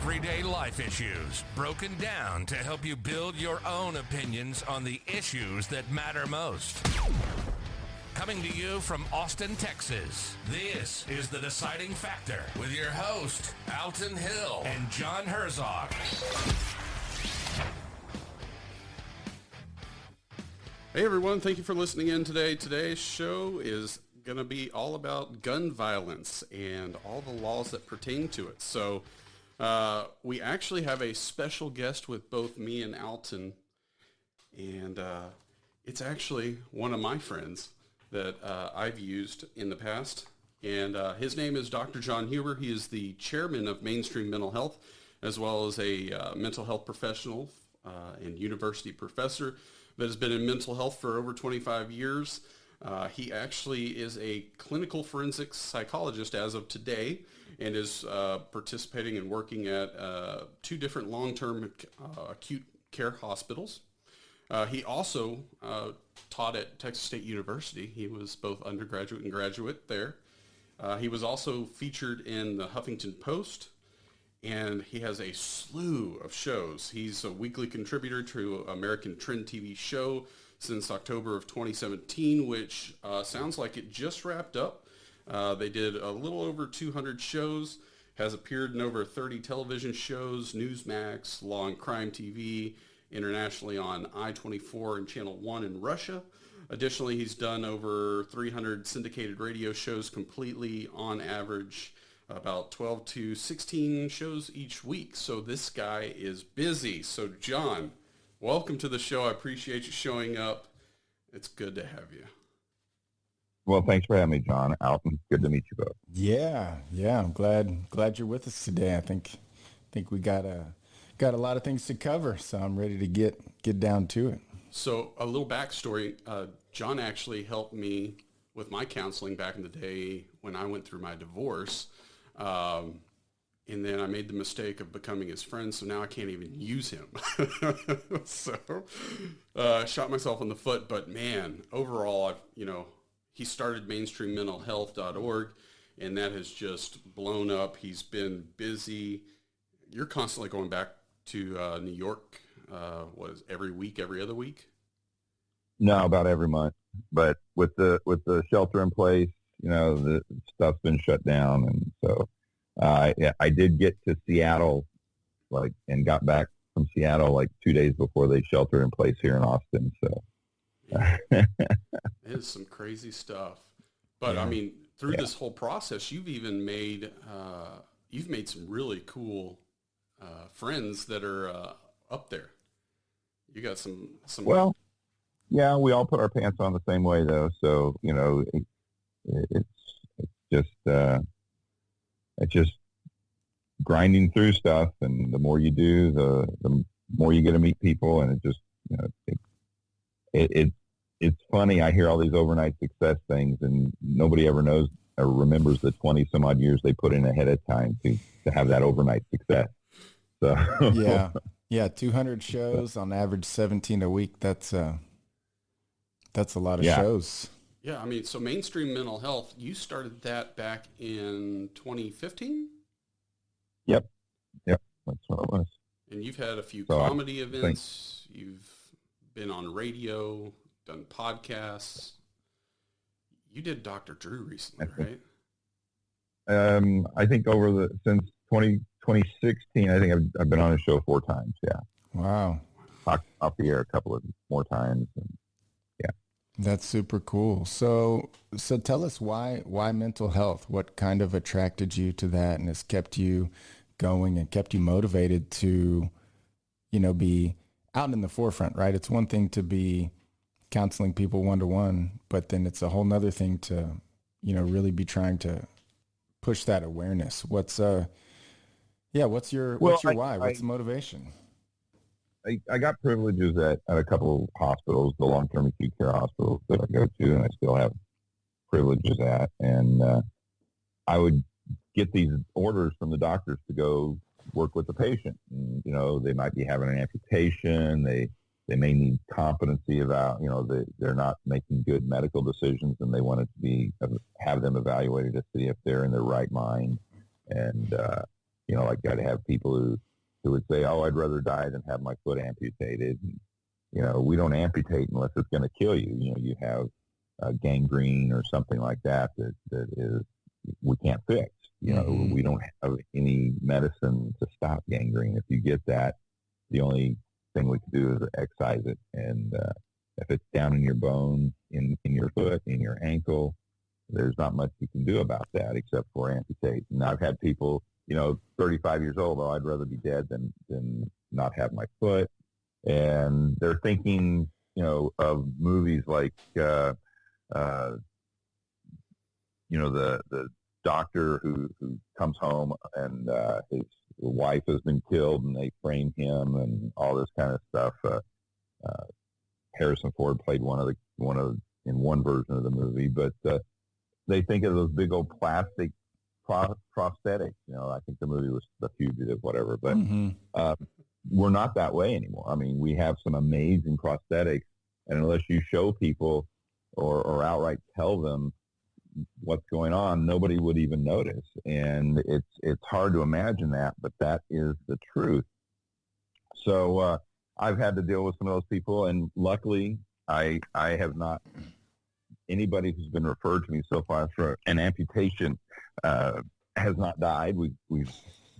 everyday life issues, broken down to help you build your own opinions on the issues that matter most. Coming to you from Austin, Texas, this is The Deciding Factor with your host, Alton Hill and John Herzog. Hey everyone, thank you for listening in today. Today's show is going to be all about gun violence and all the laws that pertain to it. So we actually have a special guest with both me and Alton, and it's actually one of my friends that I've used in the past. And his name is Dr. John Huber. He is the chairman of Mainstream Mental Health, as well as a mental health professional and university professor that has been in mental health for over 25 years. He actually is a clinical forensic psychologist as of today and is participating and working at 2 different long-term acute care hospitals. He also taught at Texas State University. He was both undergraduate and graduate there. He was also featured in the Huffington Post, and he has a slew of shows. He's a weekly contributor to American Trend TV show since October of 2017, which sounds like it just wrapped up. They did a little over 200 shows, has appeared in over 30 television shows, Newsmax, Law and Crime TV, internationally on I-24 and Channel 1 in Russia. Additionally, he's done over 300 syndicated radio shows completely, on average about 12 to 16 shows each week. So this guy is busy. So John, welcome to the show. I appreciate you showing up. It's good to have you. Well, thanks for having me, John. Alton, good to meet you both. Yeah. I'm glad you're with us today. I think we got a lot of things to cover, so I'm ready to get down to it. So a little backstory. John actually helped me with my counseling back in the day when I went through my divorce. And then I made the mistake of becoming his friend, so now I can't even use him. So shot myself in the foot. But man, overall, he started mainstreammentalhealth.org, and that has just blown up. He's been busy. You're constantly going back to New York, every week, every other week? No, about every month. But with the shelter in place, the stuff's been shut down, and so I did get to Seattle, and got back from Seattle 2 days before they sheltered in place here in Austin. So it is some crazy stuff. But yeah. Through this whole process, you've even made some really cool friends that are up there. You got some. Well, yeah, we all put our pants on the same way though. So it's just grinding through stuff, and the more you do, the more you get to meet people, and it just it's funny. I hear all these overnight success things, and nobody ever knows or remembers the 20 some odd years they put in ahead of time to have that overnight success. So yeah, 200 shows on average, 17 a week. That's a lot of shows. Yeah, so Mainstream Mental Health, you started that back in 2015? Yep, that's what it was. And you've had a few comedy events. You've been on radio, done podcasts. You did Dr. Drew recently, right? I think since 2016, I think I've been on a show 4 times. Yeah. Wow. Talked off the air a couple of more times. And, yeah. That's super cool. So tell us why mental health? What kind of attracted you to that and has kept you going and kept you motivated to, be out in the forefront, right? It's one thing to be counseling people one-to-one, but then it's a whole nother thing to, really be trying to push that awareness. What's your why? What's the motivation? I got privileges at a couple of hospitals, the long-term acute care hospitals that I go to, and I still have privileges at. And I would get these orders from the doctors to go work with the patient. And, they might be having an amputation. They may need competency about, they're not making good medical decisions, and they want it to have them evaluated to see if they're in their right mind. And Like I'd have people who would say, "Oh, I'd rather die than have my foot amputated." And, we don't amputate unless it's going to kill you. You have gangrene or something like that is we can't fix. We don't have any medicine to stop gangrene. If you get that, the only thing we can do is excise it. And if it's down in your bone, in your foot, in your ankle, there's not much you can do about that except for amputate. And I've had people, 35 years old, I'd rather be dead than not have my foot. And they're thinking, of movies like, the doctor who comes home and his wife has been killed and they frame him and all this kind of stuff. Harrison Ford played in one version of the movie, but they think of those big old plastic prosthetics. I think the movie was The Fugitive, whatever, but we're not that way anymore. I mean, we have some amazing prosthetics, and unless you show people or outright tell them what's going on, nobody would even notice. And it's hard to imagine that, but that is the truth. So I've had to deal with some of those people, and luckily I have not, anybody who's been referred to me so far for an amputation has not died. We've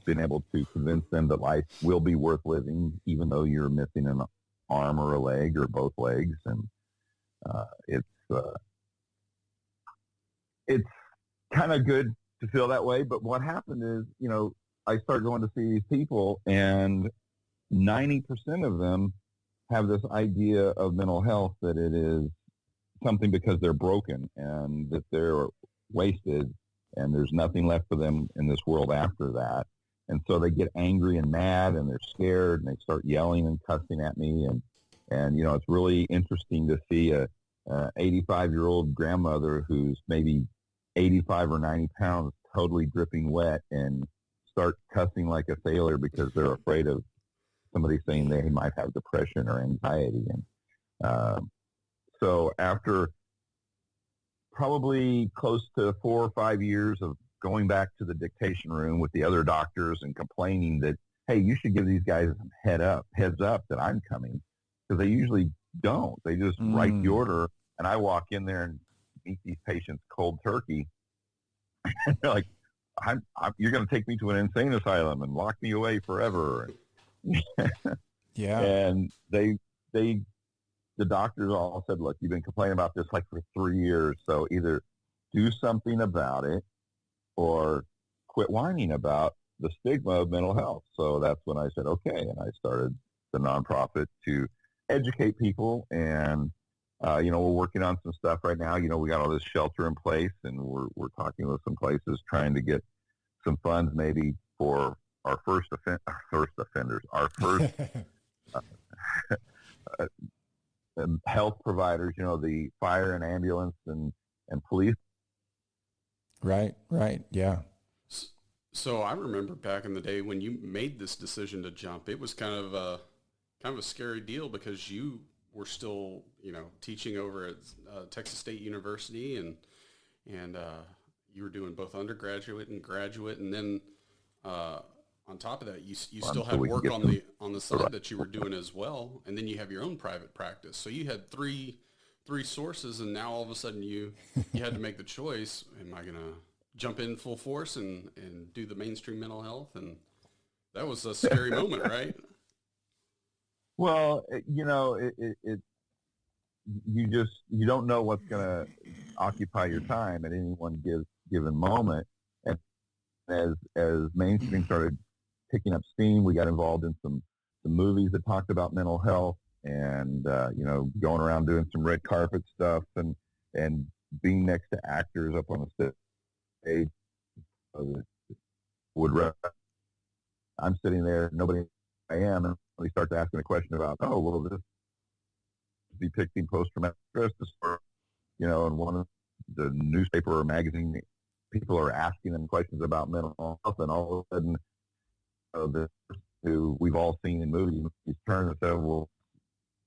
been able to convince them that life will be worth living, even though you're missing an arm or a leg or both legs. And it's kind of good to feel that way. But what happened is, I start going to see these people, and 90% of them have this idea of mental health that it is something because they're broken and that they're wasted and there's nothing left for them in this world after that. And so they get angry and mad and they're scared and they start yelling and cussing at me. And it's really interesting to see a 85-year-old grandmother who's maybe 85 or 90 pounds, totally dripping wet, and start cussing like a sailor because they're afraid of somebody saying they might have depression or anxiety. And so after probably close to 4 or 5 years of going back to the dictation room with the other doctors and complaining that, hey, you should give these guys heads up that I'm coming, because they usually don't. They just write the order, and I walk in there and meet these patients cold turkey. And they're like, you're going to take me to an insane asylum and lock me away forever. Yeah. And the doctors all said, look, you've been complaining about this like for 3 years, so either do something about it or quit whining about the stigma of mental health. So that's when I said, okay, and I started the nonprofit to educate people. And we're working on some stuff right now. We got all this shelter in place, and we're talking with some places trying to get some funds maybe for our first offenders, our first health providers, the fire and ambulance and police. Right. Yeah. So I remember back in the day when you made this decision to jump, it was kind of a scary deal, because you were still, teaching over at Texas State University, and you were doing both undergraduate and graduate, and then on top of that, you still had work on the side that you were doing as well, and then you have your own private practice. So you had three sources, and now all of a sudden you had to make the choice: am I gonna jump in full force and do the mainstream mental health? And that was a scary moment, right? Well, you don't know what's going to occupy your time at any one given moment. And as mainstream started picking up steam, we got involved in some movies that talked about mental health, and going around doing some red carpet stuff and being next to actors up on the stage. I'm sitting there, nobody I am, and they start to ask me a question about, this depicting post-traumatic stress disorder, and one of the newspaper or magazine people are asking them questions about mental health, and all of a sudden, this who we've all seen in movies, he's turned and said, well,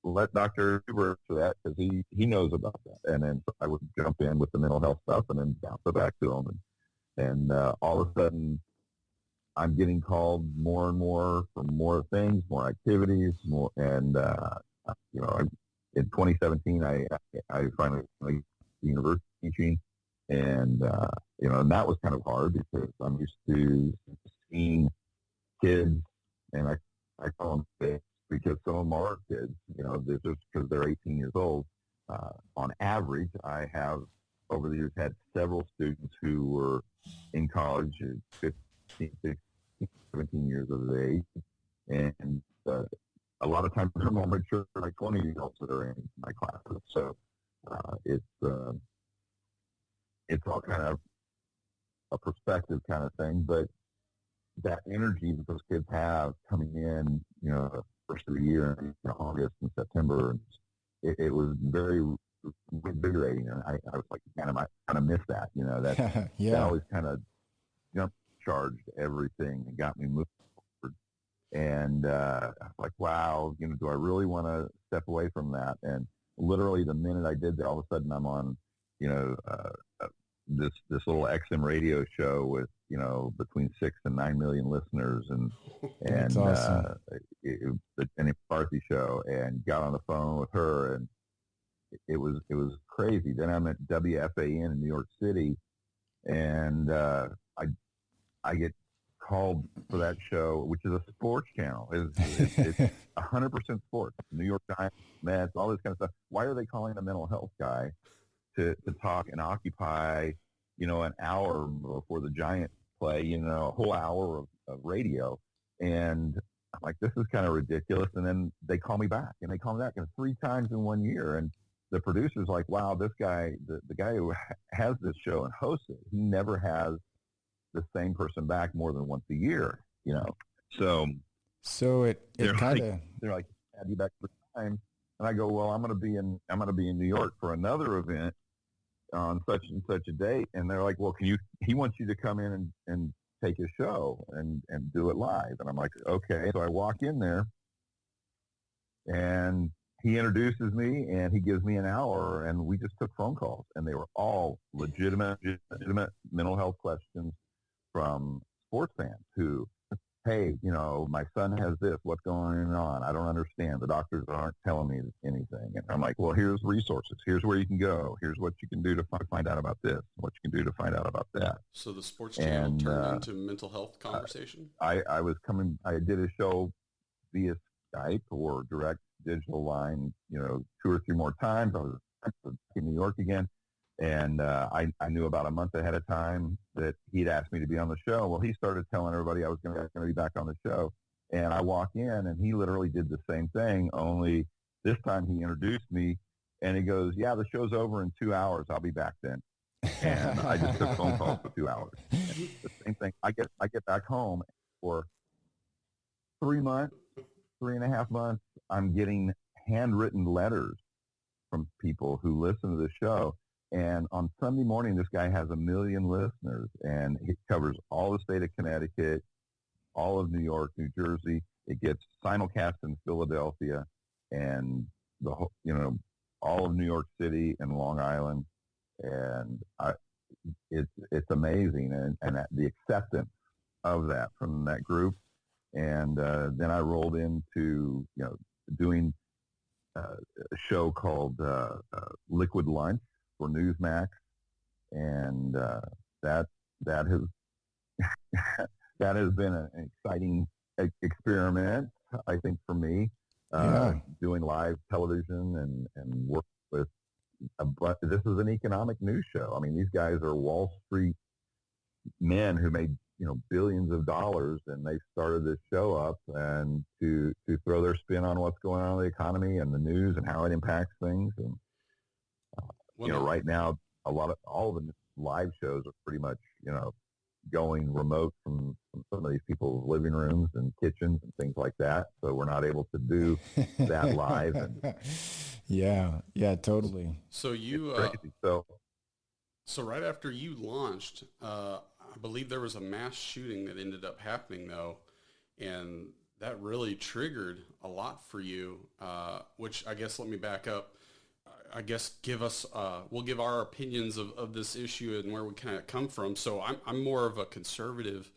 let Dr. Huber answer that, because he knows about that. And then I would jump in with the mental health stuff and then bounce it back to him. And all of a sudden, I'm getting called more and more for more things, more activities, more, and in 2017, I finally went to university teaching, and and that was kind of hard because I'm used to seeing kids, and I call them kids because some of them are kids, they're just because they're 18 years old. On average, I have over the years had several students who were in college at 15, 16, 17 years of age, and a lot of times they're more mature, like 20-year-olds that are in my classes. So it's all kind of a perspective kind of thing, but that energy that those kids have coming in, first of the year, August and September, it was very invigorating. And I was like, man, I kind of miss that, that, Yeah. that always kind of jump charged everything and got me moving forward. And I was like, wow, do I really want to step away from that? And literally the minute I did that, all of a sudden I'm on, this little XM radio show with, between 6 and 9 million listeners, and That's awesome. the Jenny McCarthy show, and got on the phone with her, and it was crazy. Then I'm at WFAN in New York City, and I get called for that show, which is a sports channel. It's 100% sports. New York Giants, Mets, all this kind of stuff. Why are they calling a mental health guy to talk and occupy, an hour before the Giants play, a whole hour of radio? And I'm like, this is kind of ridiculous. And then they call me back, and 3 times in 1 year. And the producer's like, wow, this guy, the guy who has this show and hosts it, he never has the same person back more than once a year, So it kind of, they're like, have you back for time? And I go, well, I'm going to be in New York for another event on such and such a date. And they're like, well, he wants you to come in and take his show and do it live. And I'm like, okay. So I walk in there, and he introduces me, and he gives me an hour, and we just took phone calls, and they were all legitimate mental health questions from sports fans who, hey, my son has this, what's going on? I don't understand. The doctors aren't telling me anything. And I'm like, well, here's resources. Here's where you can go. Here's what you can do to find out about this, what you can do to find out about that. So the sports channel turned into mental health conversation? I did a show via Skype or direct digital line, 2 or 3 more times. I was in New York again. And I knew about a month ahead of time that he'd asked me to be on the show. Well, he started telling everybody I was going to be back on the show. And I walk in, and he literally did the same thing, only this time he introduced me, and he goes, yeah, the show's over in 2 hours. I'll be back then. And I just took phone calls for 2 hours. And the same thing. I get back home for 3 months, 3.5 months. I'm getting handwritten letters from people who listen to the show. And on Sunday morning, this guy has 1 million listeners, and he covers all the state of Connecticut, all of New York, New Jersey. It gets simulcast in Philadelphia, and the whole, all of New York City and Long Island, and it's amazing, and the acceptance of that from that group. And then I rolled into doing a show called Liquid Lunch for Newsmax, and that has that has been an exciting experiment, I think, for me. Doing live television and work with. But this is an economic news show. I mean, these guys are Wall Street men who made billions of dollars, and they started this show up and to throw their spin on what's going on in the economy and the news and how it impacts things. And right now, all of the live shows are pretty much going remote from some of these people's living rooms and kitchens and things like that. So we're not able to do that live. And yeah, totally. So you crazy. So right after you launched, I believe there was a mass shooting that ended up happening, though, and that really triggered a lot for you, which I guess, let me back up. I guess we'll give our opinions of this issue and where we kind of come from. So I'm more of a conservative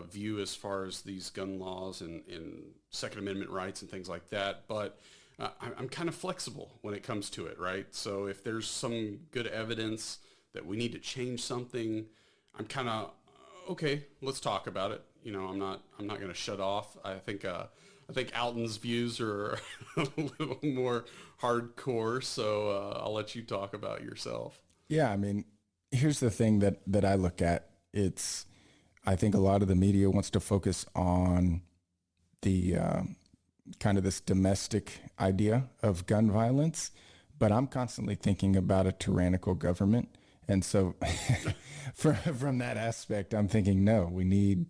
view as far as these gun laws and Second Amendment rights and things like that. But I'm kind of flexible when it comes to it, right? So if there's some good evidence that we need to change something, I'm kind of okay. Let's talk about it. You know, I'm not going to shut off. I think Alton's views are a little more hardcore, so I'll let you talk about yourself. Yeah, I mean, here's the thing that I look at. I think a lot of the media wants to focus on the kind of this domestic idea of gun violence, but I'm constantly thinking about a tyrannical government. And so from that aspect, I'm thinking, no, we need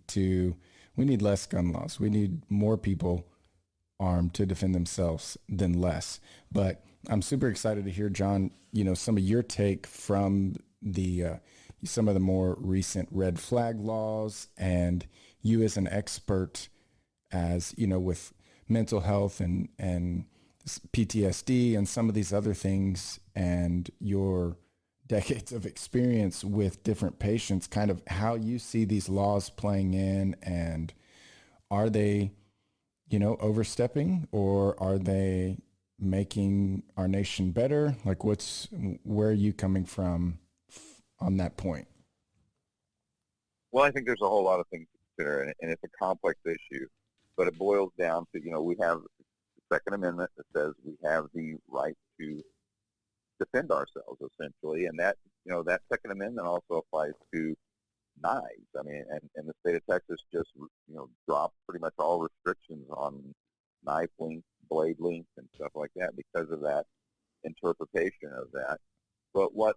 less gun laws. We need more people armed to defend themselves than less. But I'm super excited to hear, John, some of your take from some of the more recent red flag laws, and you as an expert, as with mental health and PTSD and some of these other things, and your decades of experience with different patients, kind of how you see these laws playing in, and are they, overstepping, or are they making our nation better? Like, where are you coming from on that point? Well, I think there's a whole lot of things to consider, and it's a complex issue, but it boils down to, we have the Second Amendment that says we have the right to defend ourselves, essentially, and that, that Second Amendment also applies to knives. I mean, and the state of Texas just, dropped pretty much all restrictions on knife length, blade length, and stuff like that because of that interpretation of that. But what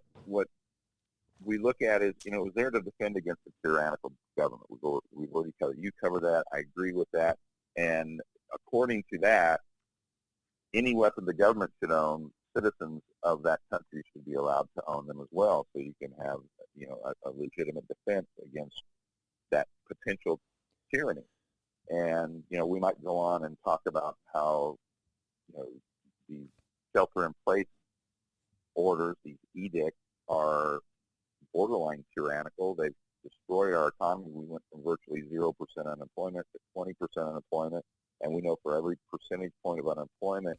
we look at is, it was there to defend against a tyrannical government. We've already covered. You covered that. I agree with that. And according to that, any weapon the government should own, citizens of that country should be allowed to own them as well, so you can have, a legitimate defense against that potential tyranny. And, we might go on and talk about how, the shelter-in-place orders, these edicts, are borderline tyrannical. They've destroyed our economy. We went from virtually 0% unemployment to 20% unemployment, and we know for every percentage point of unemployment,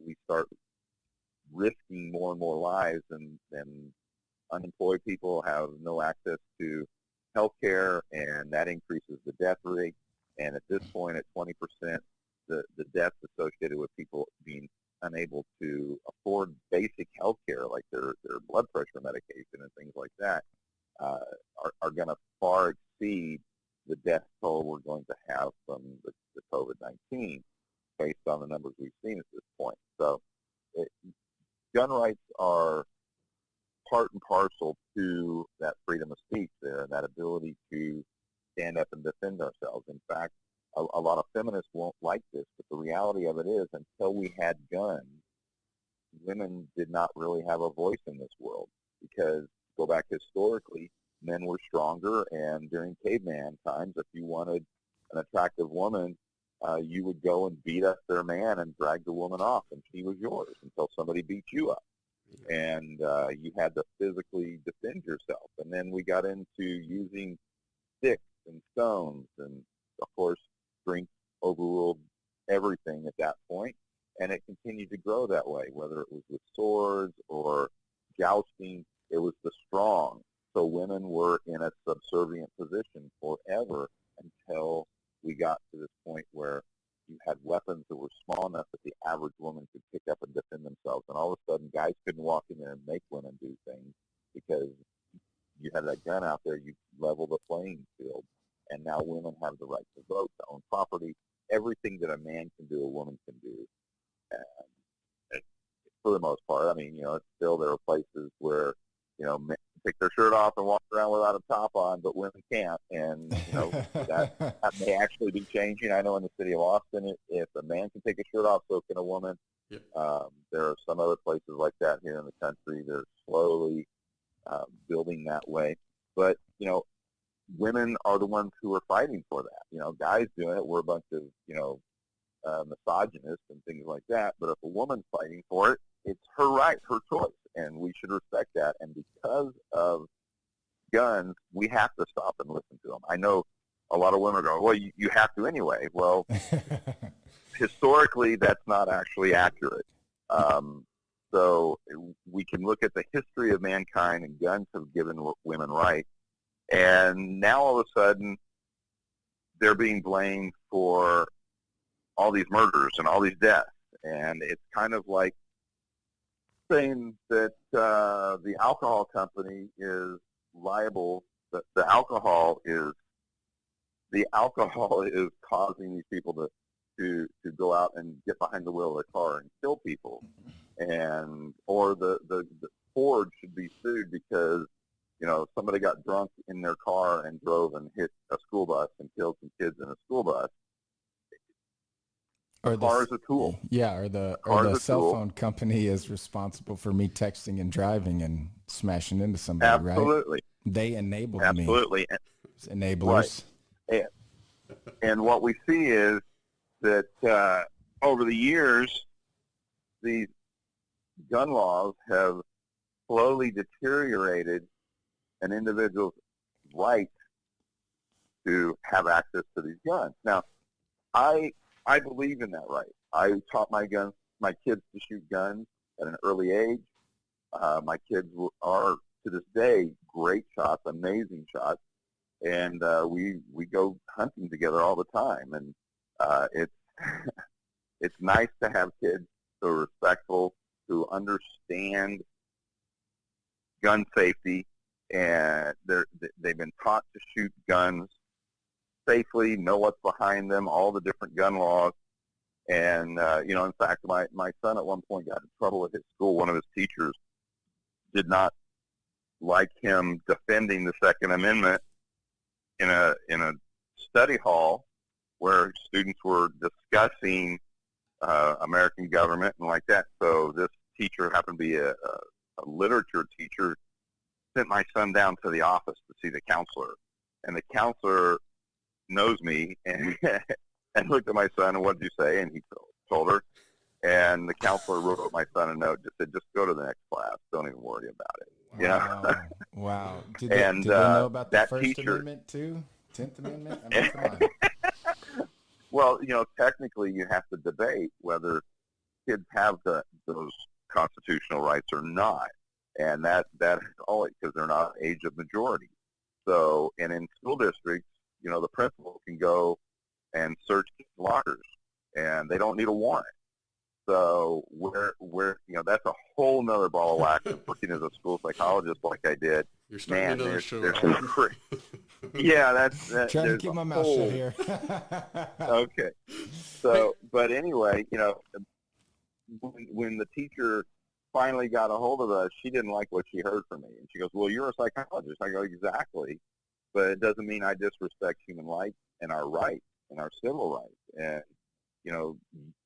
we start risking more and more lives, and unemployed people have no access to health care, and that increases the death rate. And at this point, at 20%, the deaths associated with people being unable to afford basic health care, like their blood pressure medication and things like that, are going to far exceed the death toll we're going to have from the COVID-19, based on the numbers we've seen at this point. So gun rights are part and parcel to that freedom of speech there, and that ability to stand up and defend ourselves. In fact, a lot of feminists won't like this, but the reality of it is, until we had guns, women did not really have a voice in this world, because, go back historically, men were stronger, and during caveman times, if you wanted an attractive woman, you would go and beat up their man and drag the woman off, and she was yours until somebody beat you up. And you had to physically defend yourself. And then we got into using sticks and stones, and of course, drink overruled everything at that point, and it continued to grow that way, whether it was with swords or jousting. It was the strong. So women were in a subservient position forever until we got to this point where you had weapons that were small enough that the average woman could pick up and defend themselves. And all of a sudden, guys couldn't walk in there and make women do things, because you had that gun out there. You leveled the playing field. And now women have the right to vote, to own property. Everything that a man can do, a woman can do. And for the most part, I mean, it's still, there are places where, men take their shirt off and walk around without a top on, but women can't. And, that may actually be changing. I know in the city of Austin, if a man can take a shirt off, so can a woman. Yep. There are some other places like that here in the country. They're slowly building that way. But, women are the ones who are fighting for that. Guys doing it, we're a bunch of, misogynists and things like that. But if a woman's fighting for it, it's her right, her choice, and we should respect that. And because of guns, we have to stop and listen to them. I know a lot of women go, well, you have to anyway. Well, historically, that's not actually accurate. So we can look at the history of mankind, and guns have given women rights. And now all of a sudden, they're being blamed for all these murders and all these deaths. And it's kind of like saying that the alcohol company is liable, that the alcohol is causing these people to go out and get behind the wheel of the car and kill people. And or the Ford should be sued because, you know, somebody got drunk in their car and drove and hit a school bus and killed some kids in a school bus. Or the car is a tool. Yeah, or the cell phone company is responsible for me texting and driving and smashing into somebody, Absolutely. Right? They enabled Absolutely. me. Enablers. Right. And what we see is that over the years, these gun laws have slowly deteriorated an individual's right to have access to these guns. Now, I believe in that right. I taught my kids to shoot guns at an early age. My kids are, to this day, great shots, amazing shots, and we go hunting together all the time. And it's nice to have kids who are respectful, who understand gun safety, and they've been taught to shoot guns safely, know what's behind them, all the different gun laws. And, in fact, my son at one point got in trouble at his school. One of his teachers did not like him defending the Second Amendment in a study hall where students were discussing American government and like that. So this teacher happened to be a literature teacher, sent my son down to the office to see the counselor. And the counselor knows me and and looked at my son and what did you say? And he told her. And the counselor wrote my son a note, just said, just go to the next class. Don't even worry about it. Wow. Wow. Did they know about the First Amendment too? 10th Amendment? I mean, come on. Well, technically you have to debate whether kids have those constitutional rights or not. And that is always because they're not age of majority. So, and in school districts, the principal can go and search lockers, and they don't need a warrant. So that's a whole nother ball of wax. Working as a school psychologist like I did, you're starting another show. Yeah, that's trying to keep my mouth shut here. Okay. So, but anyway, when the teacher finally got a hold of us, she didn't like what she heard from me, and she goes, "Well, you're a psychologist." I go, "Exactly, but it doesn't mean I disrespect human life and our rights and our civil rights. And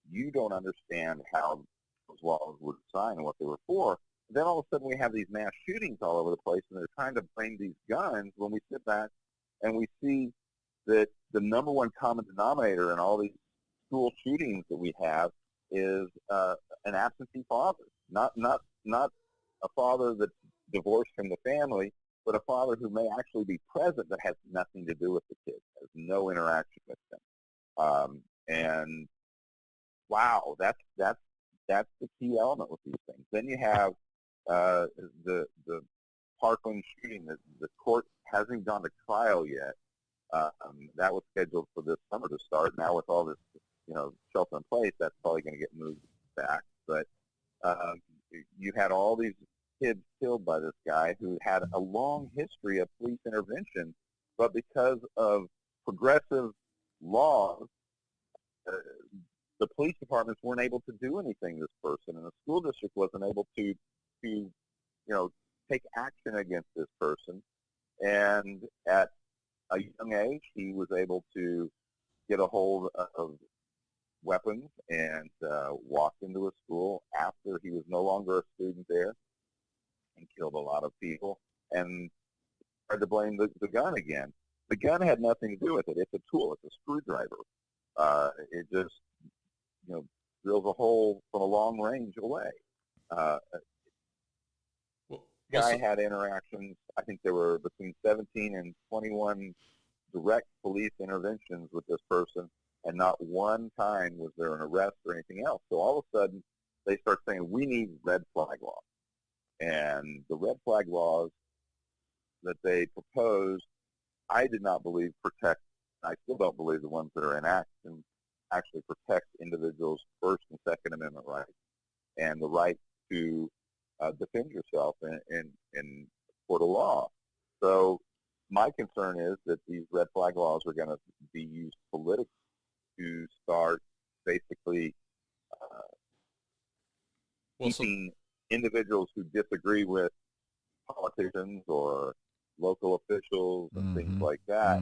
you don't understand how those laws were designed and what they were for." Then all of a sudden we have these mass shootings all over the place, and they're trying to blame these guns when we sit back and we see that the number one common denominator in all these school shootings that we have is an absentee father, not a father that's divorced from the family, but a father who may actually be present that has nothing to do with the kids, has no interaction with them. And wow, that's the key element with these things. Then you have the Parkland shooting. The court hasn't gone to trial yet. That was scheduled for this summer to start. Now with all this, shelter in place, that's probably going to get moved back. But you had all these kids killed by this guy who had a long history of police intervention, but because of progressive laws, the police departments weren't able to do anything to this person, and the school district wasn't able to take action against this person. And at a young age, he was able to get a hold of weapons and walked into a school after he was no longer a student there and killed a lot of people and tried to blame the gun again. The gun had nothing to do with it. It's a tool. It's a screwdriver. It just, drills a hole from a long range away. Guy had interactions. I think there were between 17 and 21 direct police interventions with this person, and not one time was there an arrest or anything else. So all of a sudden, they start saying, we need red flag laws. And the red flag laws that they proposed, I did not believe protect, I still don't believe the ones that are in action actually protect individuals' First and Second Amendment rights and the right to defend yourself in court of law. So my concern is that these red flag laws are going to be used politically to start basically keeping individuals who disagree with politicians or local officials and things like that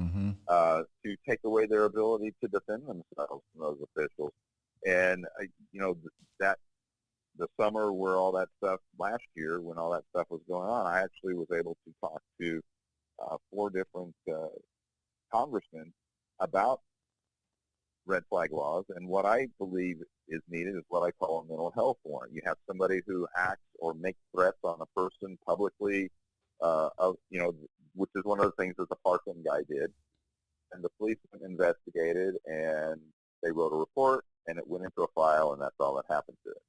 to take away their ability to defend themselves from those officials. And, that the summer where all that stuff last year, when all that stuff was going on, I actually was able to talk to 4 different congressmen about red flag laws. And what I believe is needed is what I call a mental health warrant. You have somebody who acts or makes threats on a person publicly, which is one of the things that the Parkland guy did. And the police investigated, and they wrote a report, and it went into a file, and that's all that happened to it.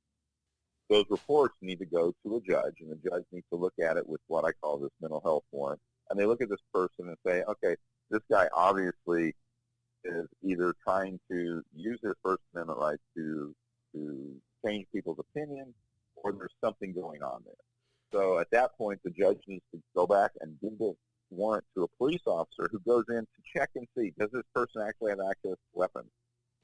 Those reports need to go to a judge, and the judge needs to look at it with what I call this mental health warrant. And they look at this person and say, okay, this guy obviously is either trying to use his First Amendment rights to change people's opinion, or there's something going on there. So at that point, the judge needs to go back and give the warrant to a police officer who goes in to check and see, does this person actually have access to weapons?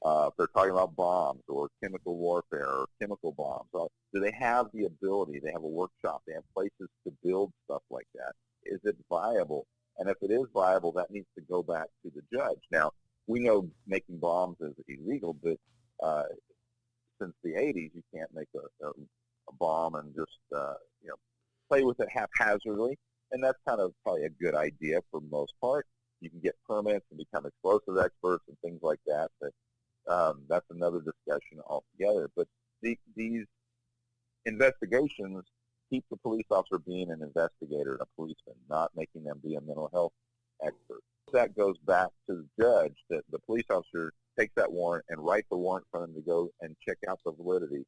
If they're talking about bombs or chemical warfare or chemical bombs, do they have the ability? They have a workshop. They have places to build stuff like that. Is it viable? And if it is viable, that needs to go back to the judge. Now, we know making bombs is illegal, but since the 80s, you can't make a bomb and just play with it haphazardly. And that's kind of probably a good idea for the most part. You can get permits and become explosive experts and things like that. But that's another discussion altogether. But these investigations keep the police officer being an investigator and a policeman, not making them be a mental health expert. That goes back to the judge, that the police officer takes that warrant and writes a warrant for them to go and check out the validity,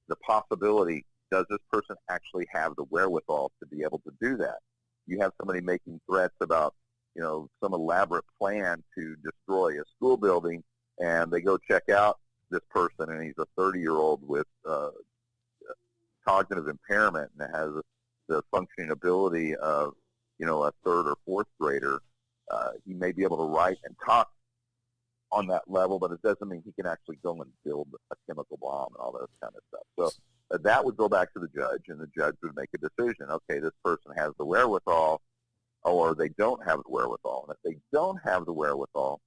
the possibility, does this person actually have the wherewithal to be able to do that? You have somebody making threats about, some elaborate plan to destroy a school building, and they go check out this person, and he's a 30-year-old with cognitive impairment and has the functioning ability of, a 3rd or 4th grader. He may be able to write and talk on that level, but it doesn't mean he can actually go and build a chemical bomb and all that kind of stuff. So that would go back to the judge, and the judge would make a decision. Okay, this person has the wherewithal, or they don't have the wherewithal. And if they don't have the wherewithal,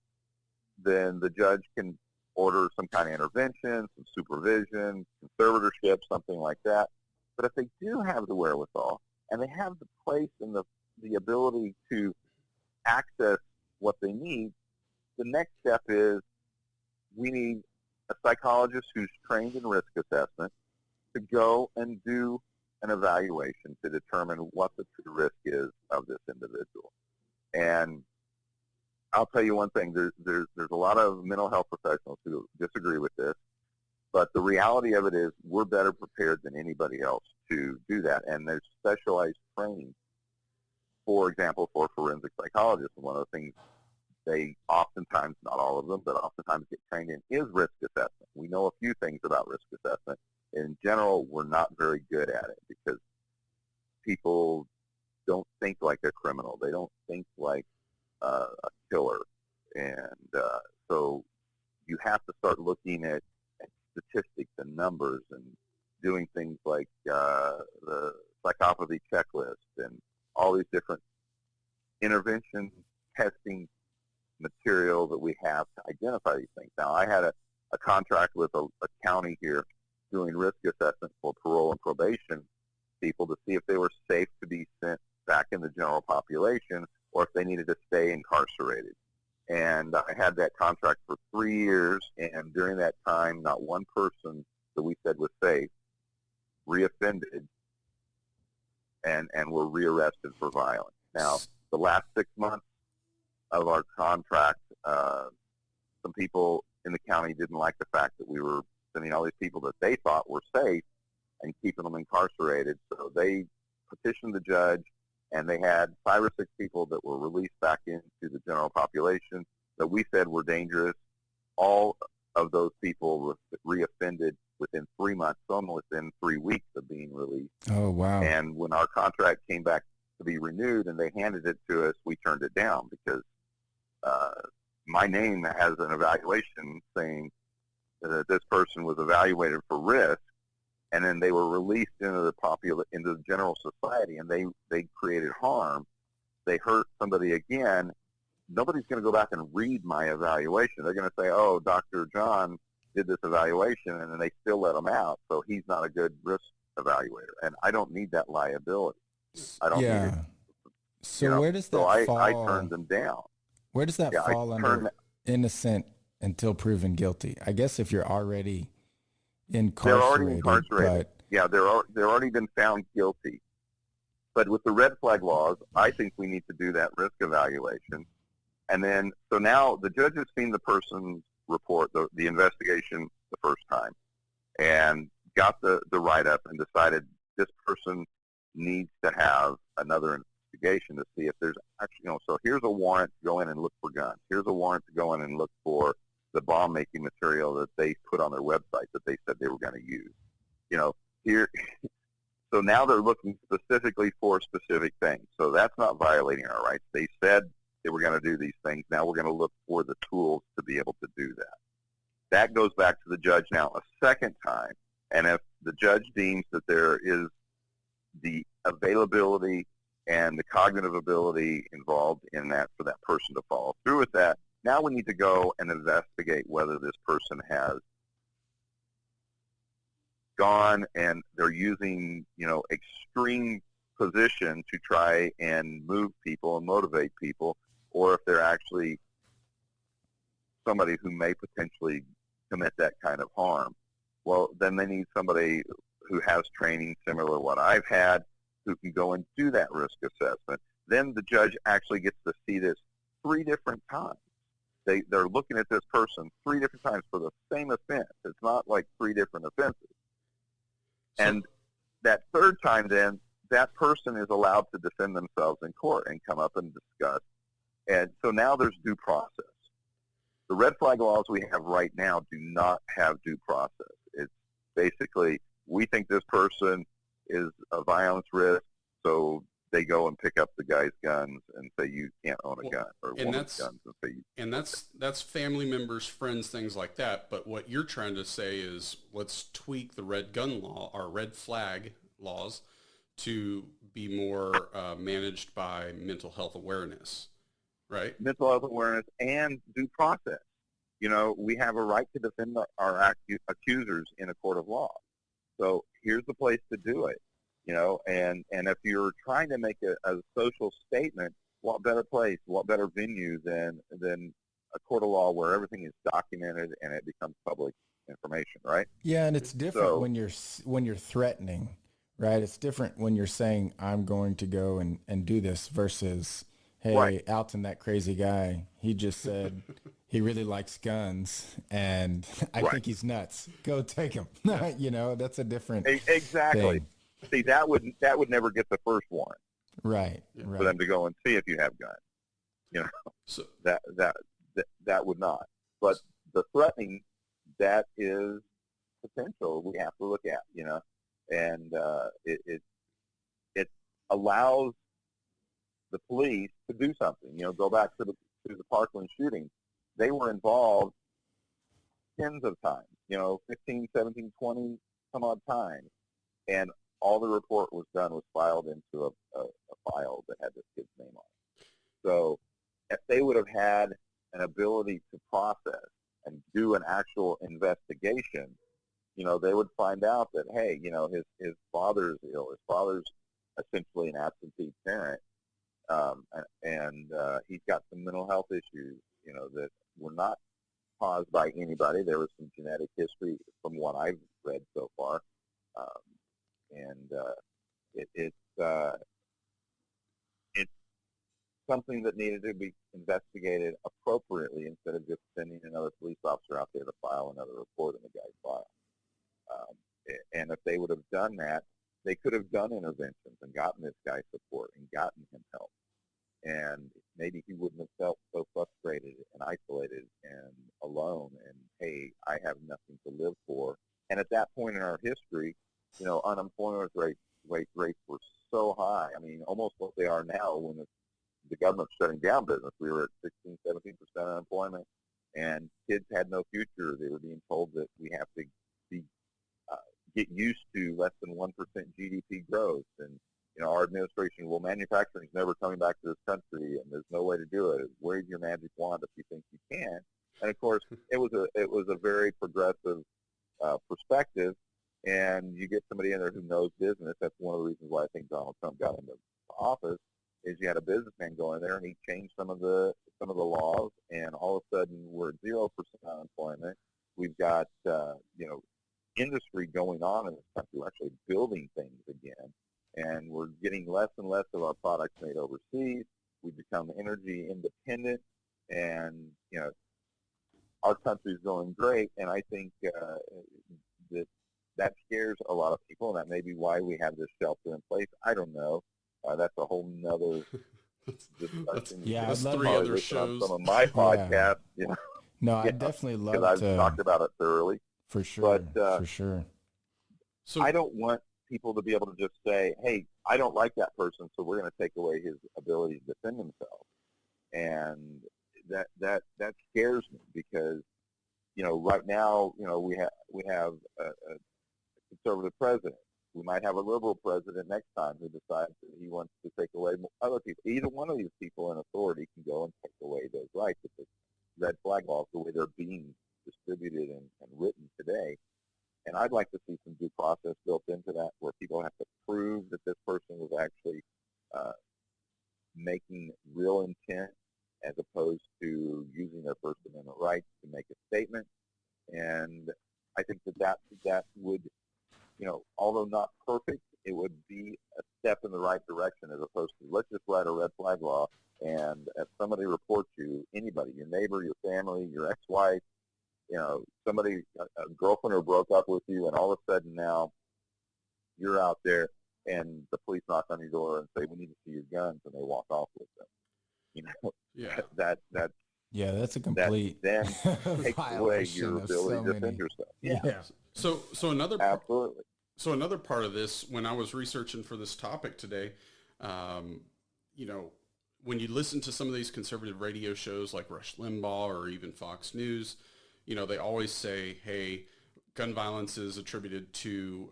then the judge can order some kind of intervention, some supervision, conservatorship, something like that. But if they do have the wherewithal, and they have the place and the ability to access what they need, the next step is we need a psychologist who's trained in risk assessment to go and do an evaluation to determine what the true risk is of this individual. And I'll tell you one thing, there's a lot of mental health professionals who disagree with this, but the reality of it is we're better prepared than anybody else to do that. And there's specialized training, for example, for forensic psychologists. And one of the things they oftentimes, not all of them, but oftentimes get trained in is risk assessment. We know a few things about risk assessment. In general, we're not very good at it because people don't think like a criminal. They don't think like a killer. And so you have to start looking at statistics and numbers and doing things like the psychopathy checklist and all these different intervention testing material that we have to identify these things. Now, I had a contract with a county here doing risk assessment for parole and probation people to see if they were safe to be sent back in the general population or if they needed to stay incarcerated. And I had that contract for 3 years, and during that time, not one person that we said was safe reoffended and were rearrested for violence. Now, the last 6 months, of our contract, some people in the county didn't like the fact that we were sending all these people that they thought were safe and keeping them incarcerated. So they petitioned the judge, and they had 5 or 6 people that were released back into the general population that we said were dangerous. All of those people reoffended within 3 months, some within 3 weeks of being released. Oh, wow. And when our contract came back to be renewed and they handed it to us, we turned it down because my name has an evaluation saying that this person was evaluated for risk, and then they were released into the general society, and they created harm. They hurt somebody again. Nobody's going to go back and read my evaluation. They're going to say, "Oh, Dr. John did this evaluation," and then they still let him out, so he's not a good risk evaluator. And I don't need that liability. I don't need it. So where does that fall? I turned them down. Where does that fall under innocent until proven guilty? I guess if you're already incarcerated. They're already incarcerated. Yeah, they're already been found guilty. But with the red flag laws, I think we need to do that risk evaluation. And then, so now the judge has seen the person's report, the investigation the first time, and got the write-up and decided this person needs to have another investigation to see if there's actually, so here's a warrant to go in and look for guns. Here's a warrant to go in and look for the bomb-making material that they put on their website that they said they were going to use. Here, so now they're looking specifically for specific things. So that's not violating our rights. They said they were going to do these things. Now we're going to look for the tools to be able to do that. That goes back to the judge now a second time. And if the judge deems that there is the availability and the cognitive ability involved in that for that person to follow through with that, now we need to go and investigate whether this person has gone and they're using, extreme position to try and move people and motivate people, or if they're actually somebody who may potentially commit that kind of harm. Well, then they need somebody who has training similar to what I've had, who can go and do that risk assessment. Then the judge actually gets to see this 3 different times. They're looking at this person 3 different times for the same offense. It's not like 3 different offenses. And that third time, then, that person is allowed to defend themselves in court and come up and discuss. And so now there's due process. The red flag laws we have right now do not have due process. It's basically, we think this person is a violence risk, so they go and pick up the guy's guns and say you can't own a gun, or woman's guns and say you. And that's family members, friends, things like that. But what you're trying to say is let's tweak the red gun law, or red flag laws, to be more managed by mental health awareness, right? Mental health awareness and due process. We have a right to defend our accusers in a court of law. So here's the place to do it. And if you're trying to make a social statement, what better place, what better venue than a court of law where everything is documented and it becomes public information, right? Yeah, and it's different when you're threatening, right? It's different when you're saying I'm going to go and do this versus, hey, right. Alton, that crazy guy, he just said he really likes guns and I think he's nuts. Go take him. That's a different exactly. thing. See, that would never get the first warrant, right? For them to go and see if you have guns. So that would not. But the threatening, that is potential we have to look at. And it allows the police to do something. Go back to the Parkland shooting. They were involved tens of times. 15, 17, 20 some odd times, and all the report was filed into a file that had this kid's name on it. So if they would have had an ability to process and do an actual investigation, they would find out that, hey, his father's ill. His father's essentially an absentee parent, and he's got some mental health issues, that were not caused by anybody. There was some genetic history from what I've read so far. something that needed to be investigated appropriately instead of just sending another police officer out there to file another report in the guy's file. And if they would have done that, they could have done interventions and gotten this guy support and gotten him help. And maybe he wouldn't have felt so frustrated and isolated and alone and, hey, I have nothing to live for. And at that point in our history, unemployment rates were so high. I mean, almost what they are now when the government's shutting down business. We were at 16, 17% unemployment, and kids had no future. They were being told that we have to get used to less than 1% GDP growth. And, our administration, manufacturing's never coming back to this country, and there's no way to do it. Where's your magic wand if you think you can? And, of course, it was a very progressive perspective, and you get somebody in there who knows business. That's one of the reasons why I think Donald Trump got into office, is you had a businessman go in there, and he changed some of the laws, and all of a sudden we're at 0% unemployment. We've got, industry going on in this country. We're actually building things again, and we're getting less and less of our products made overseas. We've become energy independent, and, our country's going great, and I think that scares a lot of people, and that may be why we have this shelter in place. I don't know. That's a whole nother discussion. That's 3 other shows. On some of my podcasts, No, I definitely love to. Because I've talked about it thoroughly. For sure, but, for sure. So I don't want people to be able to just say, hey, I don't like that person, so we're going to take away his ability to defend himself. And that scares me because, right now, we have a conservative president. We might have a liberal president next time who decides that he wants to take away other people. Either one of these people in authority can go and take away those rights if it's red flag laws the way they're being distributed and written today. And I'd like to see some due process built into that where people have to prove that this person was actually making real intent as opposed to using their First Amendment rights to make a statement. And I think that would, although not perfect, it would be a step in the right direction as opposed to let's just write a red flag law, and if somebody reports you, anybody, your neighbor, your family, your ex-wife, somebody, a girlfriend who broke up with you, and all of a sudden now you're out there and the police knock on your door and say, we need to see your guns, and they walk off with them. Yeah. That's a complete that then takes away your ability to defend yourself. Yeah. So another absolutely. So another part of this, when I was researching for this topic today, when you listen to some of these conservative radio shows like Rush Limbaugh or even Fox News, they always say, hey, gun violence is attributed to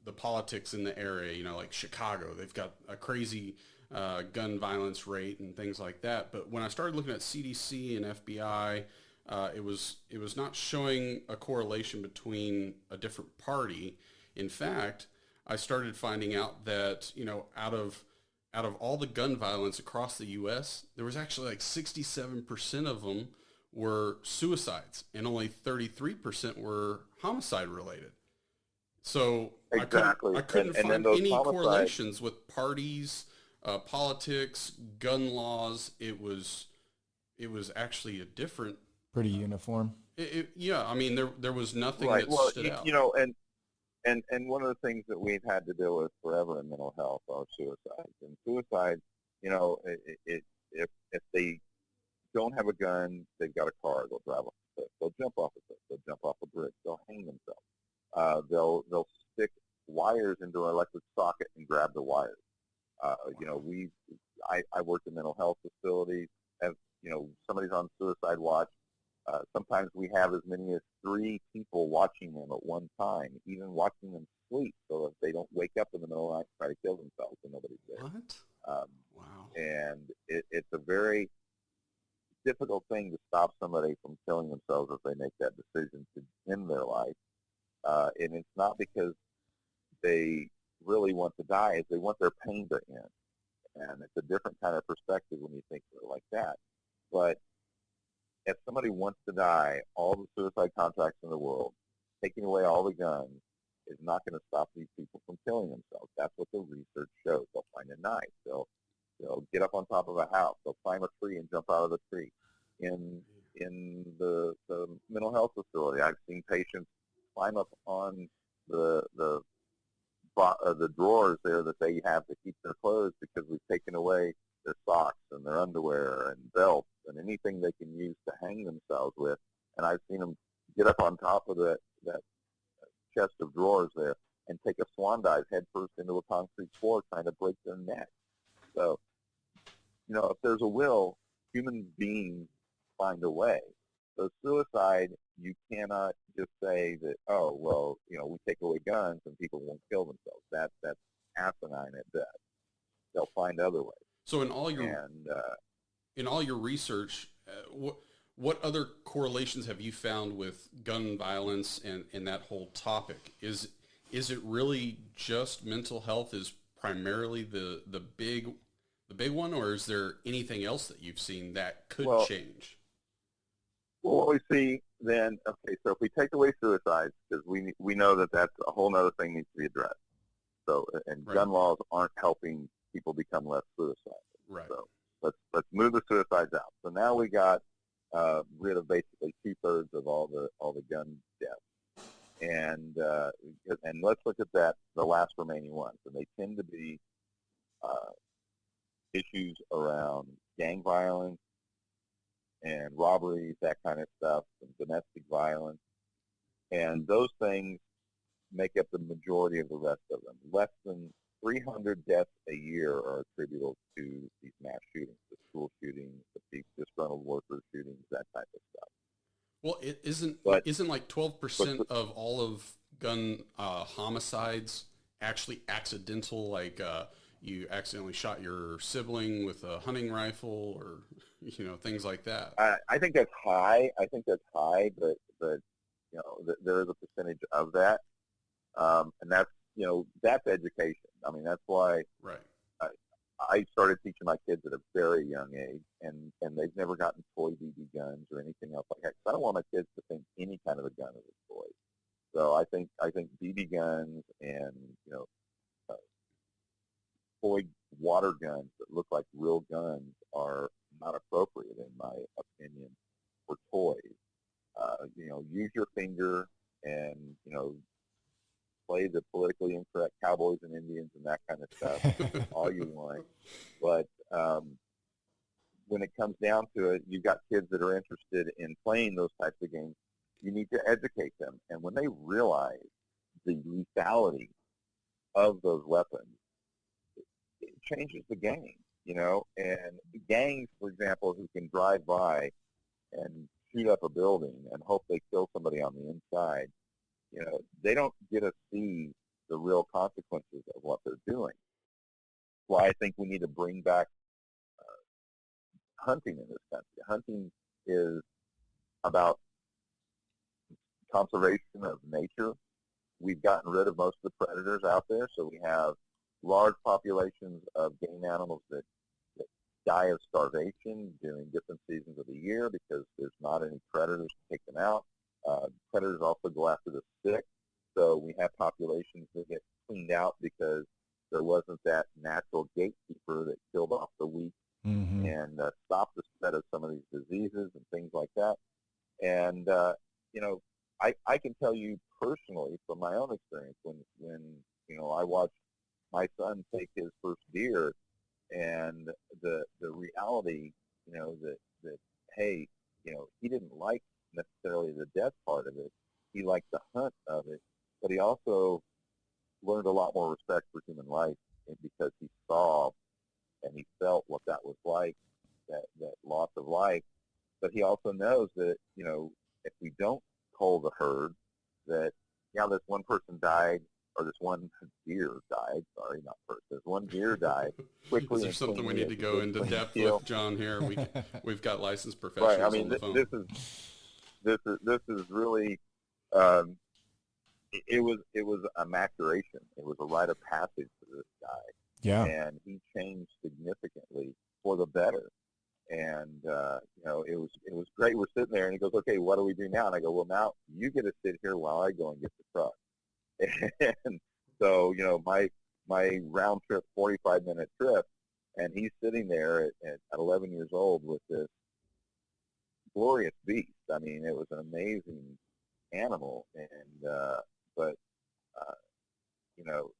the politics in the area, like Chicago. They've got a crazy gun violence rate and things like that. But when I started looking at CDC and FBI, it was not showing a correlation between a different party. In fact, I started finding out that, out of all the gun violence across the U.S., there was actually like 67% of them were suicides, and only 33% were homicide related. So exactly. I couldn't find any correlations with parties, politics, gun laws. It was actually a different. Pretty uniform. I mean, there was nothing right. that stood out. And one of the things that we've had to deal with forever in mental health are suicides. And suicides, if they don't have a gun, they've got a car, they'll drive off a cliff, they'll jump off a cliff, they'll jump off a bridge, they'll hang themselves. They'll stick wires into an electric socket and grab the wires. I worked in mental health facilities. As somebody's on suicide watch. Sometimes we have as many as 3 people watching them at one time, even watching them sleep, so that they don't wake up in the middle of the night and try to kill themselves and nobody's there. What? Wow. And it's a very difficult thing to stop somebody from killing themselves if they make that decision to end their life. And it's not because they really want to die, it's they want their pain to end. And it's a different kind of perspective when you think of it like that. But if somebody wants to die, all the suicide contracts in the world, taking away all the guns, is not going to stop these people from killing themselves. That's what the research shows. They'll find a knife. They'll They'll get up on top of a house. They'll climb a tree and jump out of the tree. In the mental health facility, I've seen patients climb up on the drawers there that they have to keep their clothes because we've taken away their socks and their underwear and belts and anything they can use to hang themselves with. And I've seen them get up on top of that chest of drawers there and take a swan dive headfirst into a concrete floor trying to break their neck. So, if there's a will, human beings find a way. So suicide, you cannot just say that, oh, well, we take away guns and people won't kill themselves. That's asinine at best. They'll find other ways. So in all your research, what other correlations have you found with gun violence and that whole topic? Is it really just mental health is primarily the big one, or is there anything else that you've seen that could change? Well, what we see then, okay, so if we take away suicides, because we know that that's a whole other thing needs to be addressed. So, and gun laws aren't helping people become less suicidal. Right. So let's move the suicides out. So now we got rid of basically 2/3 of all the gun deaths, and let's look at the last remaining ones, and they tend to be issues around gang violence and robberies, that kind of stuff, and domestic violence, and those things make up the majority of the rest of them. Less than 300 deaths a year are attributable to these mass shootings, the school shootings, the disgruntled worker shootings, that type of stuff. Well, it isn't like 12% of all of gun homicides actually accidental, like you accidentally shot your sibling with a hunting rifle, or things like that. I think that's high. But there is a percentage of that, and that's education. I mean, that's why I started teaching my kids at a very young age, and they've never gotten toy BB guns or anything else like that. So I don't want my kids to think any kind of a gun is a toy. So I think BB guns and toy water guns that look like real guns are not appropriate, in my opinion, for toys. Use your finger and play the politically incorrect cowboys and Indians and that kind of stuff all you want. But when it comes down to it, you've got kids that are interested in playing those types of games. You need to educate them. And when they realize the lethality of those weapons, it changes the game, And gangs, for example, who can drive by and shoot up a building and hope they kill somebody on the inside, they don't get to see the real consequences of what they're doing. Well, I think we need to bring back hunting in this country. Hunting is about conservation of nature. We've gotten rid of most of the predators out there, so we have large populations of game animals that die of starvation during different seasons of the year because there's not any predators to take them out. Predators also go after the sick, so we have populations that get cleaned out because there wasn't that natural gatekeeper that killed off the weak and stopped the spread of some of these diseases and things like that. And I can tell you personally from my own experience when I watched my son take his first deer, and the reality, that hey, he didn't like necessarily the death part of it. He liked the hunt of it, but he also learned a lot more respect for human life because he saw and he felt what that was like, that loss of life. But he also knows that, if we don't cull the herd, that, this one person died, or this one deer died, sorry, not person, this one deer died quickly. Is there something we need to go into depth with, John, here? We've got licensed professionals right. I mean, on the phone. This is really, it was a maturation. It was a rite of passage for this guy. Yeah. And he changed significantly for the better. And, it was great. We're sitting there and he goes, okay, what do we do now? And I go, well, now you get to sit here while I go and get the truck. And so, my round trip, 45-minute trip, And he's sitting there at 11 years old with this glorious beast. I mean, it was an amazing animal, and but you know,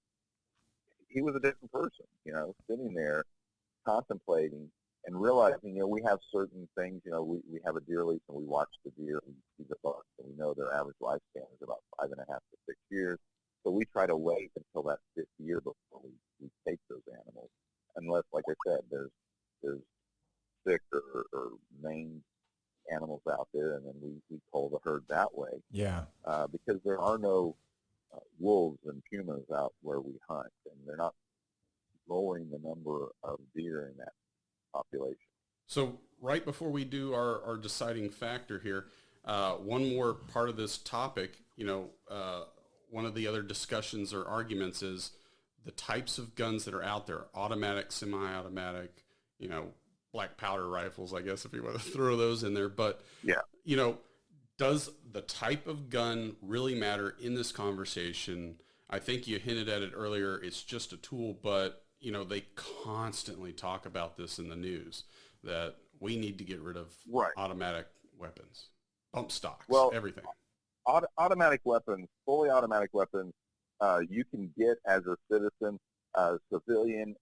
he was a different person. You know, sitting there contemplating and realizing, we have certain things. We have a deer lease and we watch the deer and we see the bucks, and we know their average lifespan is about 5.5 to 6 years. So we try to wait until that 5th year before we take those animals, unless, like I said, there's sick or maimed animals out there, and then we cull the herd that way. Yeah. Because there are no wolves and pumas out where we hunt, and they're not lowering the number of deer in that population. So right before we do our deciding factor here, one more part of this topic, one of the other discussions or arguments is the types of guns that are out there: automatic, semi-automatic, black powder rifles, I guess, if you want to throw those in there. But, yeah, does the type of gun really matter in this conversation? I think you hinted at it earlier. It's just a tool, but, they constantly talk about this in the news, that we need to get rid of automatic weapons, bump stocks, everything. Automatic weapons, fully automatic weapons, you can get as a citizen, civilian.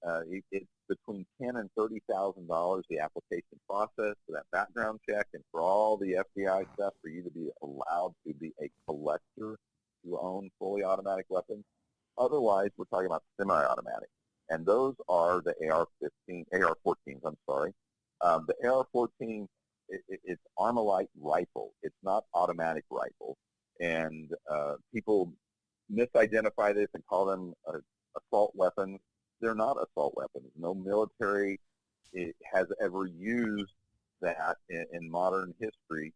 It's between $10,000 and $30,000 the application process for that background check, and for all the FBI stuff, for you to be allowed to be a collector to own fully automatic weapons. Otherwise, we're talking about semi-automatic, and those are the AR-14s. I'm sorry, the AR-14. It's Armalite rifle. It's not automatic rifle, and people misidentify this and call them assault weapons. They're not assault weapons. No military has ever used that in modern history.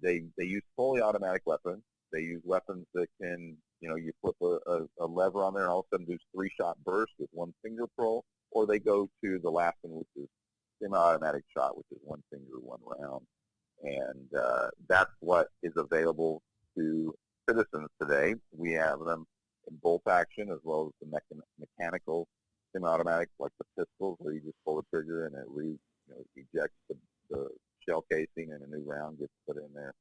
They use fully automatic weapons. They use weapons that can, you flip a lever on there and all of a sudden do 3-shot burst with one finger pull, or they go to the last one, which is semi-automatic shot, which is one finger, one round. And that's what is available to citizens today. We have them in bolt action, as well as the mechanical semi-automatic, like the pistols, where you just pull the trigger and it ejects the shell casing, and a new round gets put in there,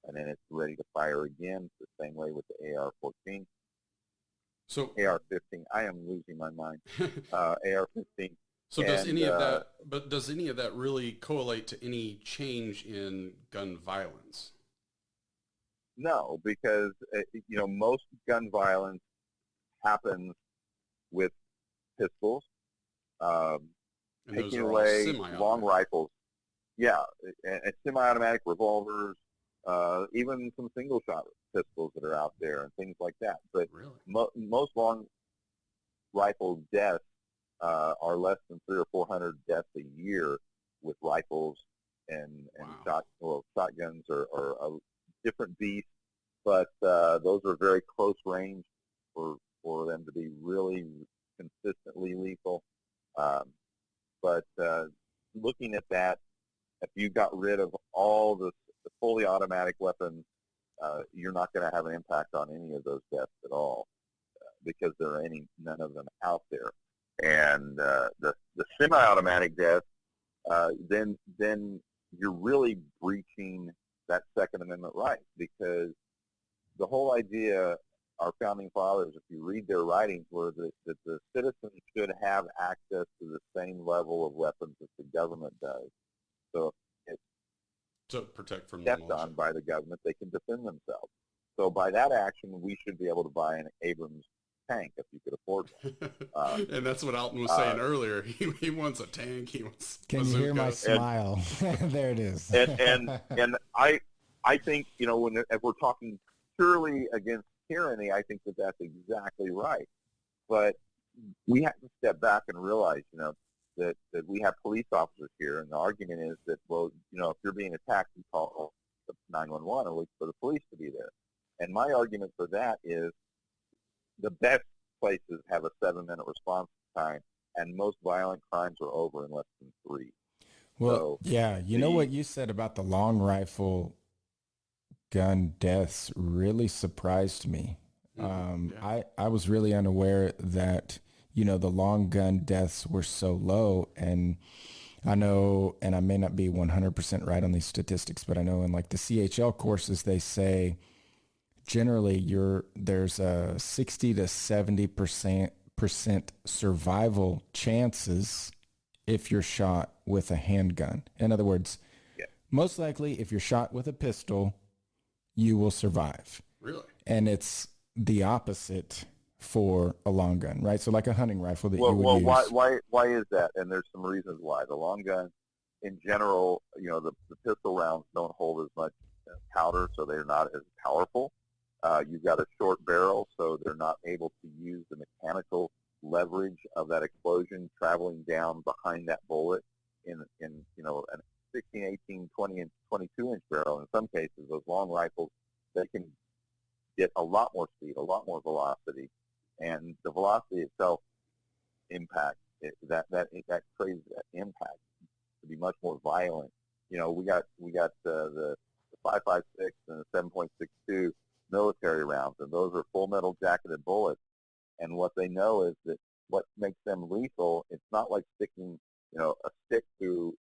and then it's ready to fire again. The same way with the AR-14. So AR-15, I am losing my mind. AR-15. So does any of that really correlate to any change in gun violence? No, because most gun violence happens with pistols, taking away long rifles. Yeah, and semi-automatic revolvers, even some single-shot pistols that are out there and things like that. But really? Most long rifle deaths are less than 300 or 400 deaths a year with rifles and shotguns are a different beast, but those are very close range for them to be really consistently lethal. But looking at that, if you got rid of all the fully automatic weapons, you're not going to have an impact on any of those deaths at all, because there are none of them out there. And the semi-automatic death, then you're really breaching that Second Amendment right, because the whole idea, our founding fathers, if you read their writings, were that the citizens should have access to the same level of weapons that the government does. So if to protect from stepped on by the government, they can defend themselves. So by that action, we should be able to buy an Abrams tank if you could afford one. And that's what Alton was saying earlier. He wants a tank. He wants. Can bazookas. You hear my smile? There it is. And I think if we're talking purely against tyranny, I think that's exactly right. But we have to step back and realize, that we have police officers here, and the argument is that, if you're being attacked, you call 911 and wait for the police to be there. And my argument for that is the best places have a 7-minute response time, and most violent crimes are over in less than 3. Well, know what you said about the long rifle gun deaths really surprised me. I was really unaware that, the long gun deaths were so low. And I know, and I may not be 100% right on these statistics, but I know in like the CHL courses, they say generally there's a 60 to 70% survival chances if you're shot with a handgun. In other words, most likely if you're shot with a pistol, you will survive. Really? And it's the opposite for a long gun, right? So like a hunting rifle that you would well, use. why is that? And there's some reasons why. The long gun, in general, the pistol rounds don't hold as much powder, so they're not as powerful. You've got a short barrel, so they're not able to use the mechanical leverage of that explosion traveling down behind that bullet in a 16, 18, 20, and 22-inch barrel. In some cases, those long rifles, they can get a lot more speed, a lot more velocity, and the velocity itself that crazy impact to be much more violent. We got the 5.56 and the 7.62 military rounds, and those are full metal jacketed bullets. And what they know is that what makes them lethal, it's not like sticking, a stick through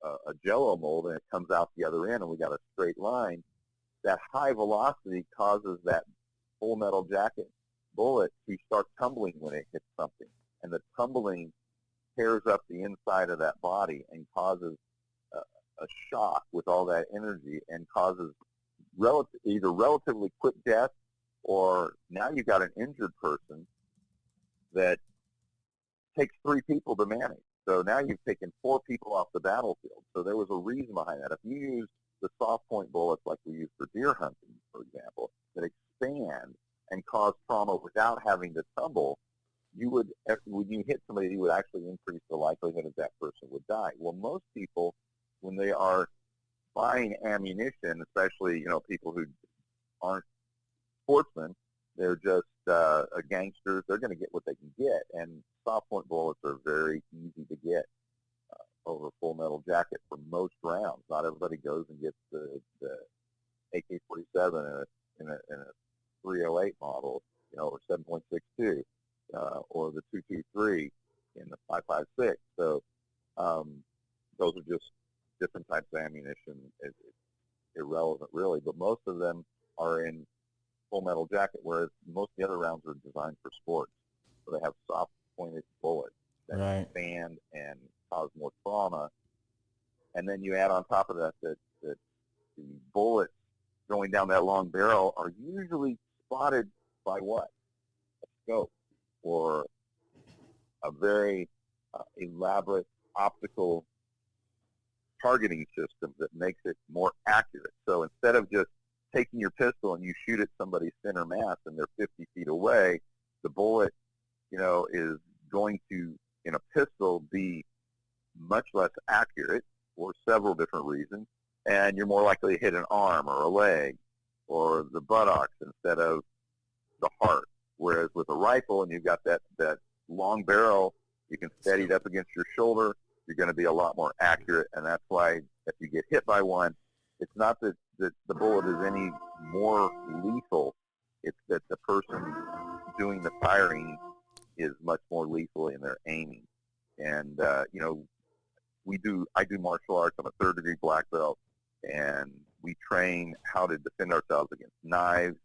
a Jell-O mold and it comes out the other end and we got a straight line. That high velocity causes that full metal jacket bullet to start tumbling when it hits something. And the tumbling tears up the inside of that body and causes a shock with all that energy and causes either relatively quick death, or now you've got an injured person that takes 3 people to manage. So now you've taken 4 people off the battlefield. So there was a reason behind that. If you use the soft point bullets like we use for deer hunting, for example, that expand and cause trauma without having to tumble, when you hit somebody, you would actually increase the likelihood that that person would die. Well, most people, when they are buying ammunition, especially, people who aren't sportsmen, they're just gangsters, they're going to get what they can get. And soft point bullets are very easy to get over full metal jacket for most rounds. Not everybody goes and gets the AK-47 in a 308 model, or 7.62, or the 223 in the 5.56. So those are just different types of ammunition. It's irrelevant, really, but most of them are in full metal jacket, whereas most of the other rounds are designed for sports. So they have soft pointed bullets that expand and cause more trauma. And then you add on top of that that the bullets going down that long barrel are usually spotted by what? A scope or a very elaborate optical targeting system that makes it more accurate. So instead of just taking your pistol and you shoot at somebody's center mass and they're 50 feet away, the bullet, is going to, in a pistol, be much less accurate for several different reasons, and you're more likely to hit an arm or a leg or the buttocks instead of the heart. Whereas with a rifle, and you've got that long barrel, you can steady it up against your shoulder, you're going to be a lot more accurate, and that's why if you get hit by one, it's not that the bullet is any more lethal, it's that the person doing the firing is much more lethal in their aiming. And, I do martial arts. I'm a 3rd-degree black belt, and we train how to defend ourselves against knives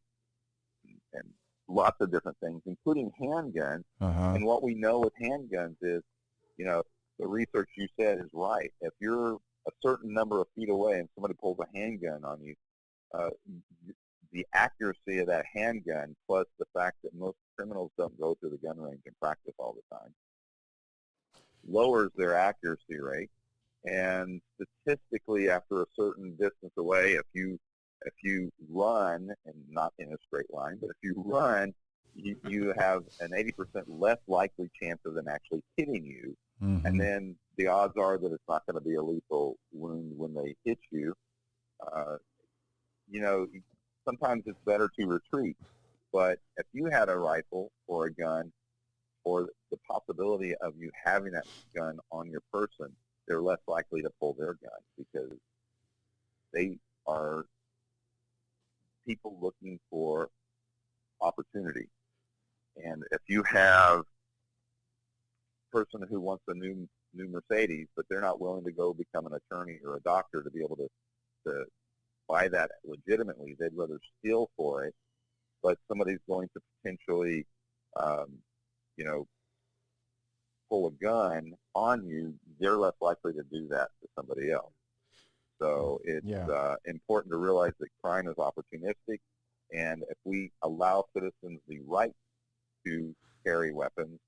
and lots of different things, including handguns. And what we know with handguns is, the research you said is right. If you're a certain number of feet away and somebody pulls a handgun on you, the accuracy of that handgun, plus the fact that most criminals don't go to the gun range and practice all the time, lowers their accuracy rate. And statistically, after a certain distance away, if you run, and not in a straight line, but if you run, you have an 80% less likely chance of them actually hitting you. And then the odds are that it's not going to be a lethal wound when they hit you. Sometimes it's better to retreat. But if you had a rifle or a gun, or the possibility of you having that gun on your person, they're less likely to pull their gun because they are people looking for opportunity. And if you have person who wants a new Mercedes, but they're not willing to go become an attorney or a doctor to be able to buy that legitimately. They'd rather steal for it, but somebody's going to potentially, you know, pull a gun on you. They're less likely to do that to somebody else. So it's important to realize that crime is opportunistic, and if we allow citizens the right to carry weapons,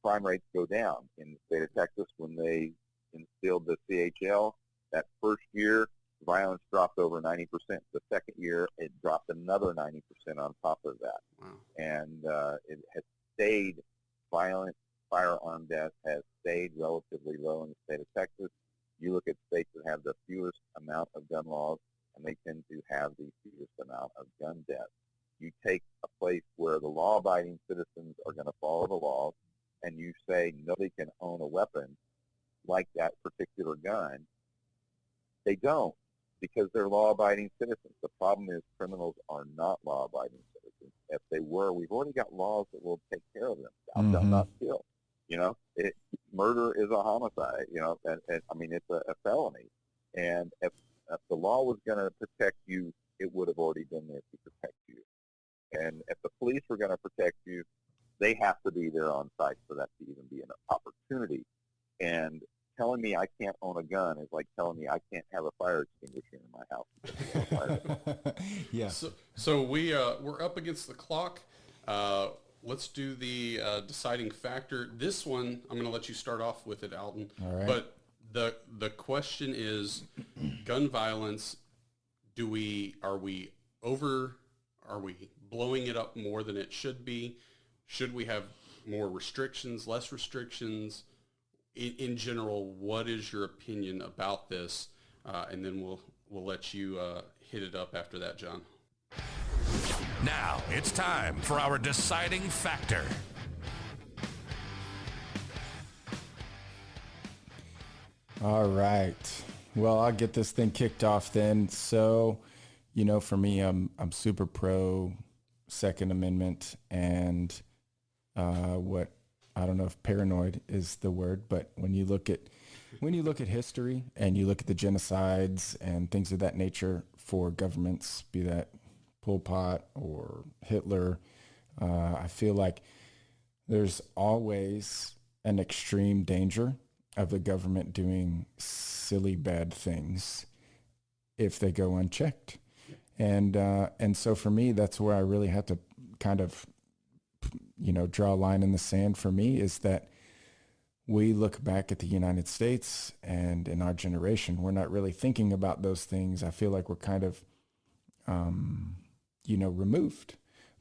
crime rates go down. In the state of Texas, when they instilled the CHL, that first year, violence dropped over 90%. The second year, it dropped another 90% on top of that. Wow. And it has stayed, violent firearm deaths has stayed relatively low in the state of Texas. You look at states that have the fewest amount of gun laws, and they tend to have the fewest amount of gun deaths. You take a place where the law-abiding citizens are going to follow the laws, and you say nobody can own a weapon like that particular gun, they don't, because they're law-abiding citizens. The problem is criminals are not law-abiding citizens. If they were, we've already got laws that will take care of them. Thou shalt not kill. You know, murder is a homicide. You know, and I mean, it's a felony. And if the law was going to protect you, it would have already been there to protect you. And if the police were going to protect you, they have to be there on site for that to even be an opportunity. And telling me I can't own a gun is like telling me I can't have a fire extinguisher in my house. Yeah. So we're up against the clock. Let's do the deciding factor. This one, I'm going to let you start off with it, Alton. All right. But the question is, gun violence. Are we blowing it up more than it should be? Should we have more restrictions, less restrictions? In general, what is your opinion about this? And then we'll let you hit it up after that, John. Now it's time for our deciding factor. All right. Well, I'll get this thing kicked off then. So, you know, for me, I'm super pro Second Amendment, and I don't know if paranoid is the word, but when you look at history and you look at the genocides and things of that nature for governments, be that Pol Pot or Hitler, I feel like there's always an extreme danger of the government doing silly bad things if they go unchecked. And so for me, that's where I really have to kind of, you know, draw a line in the sand for me, is that we look back at the United States, and in our generation, we're not really thinking about those things. I feel like we're kind of, you know, removed.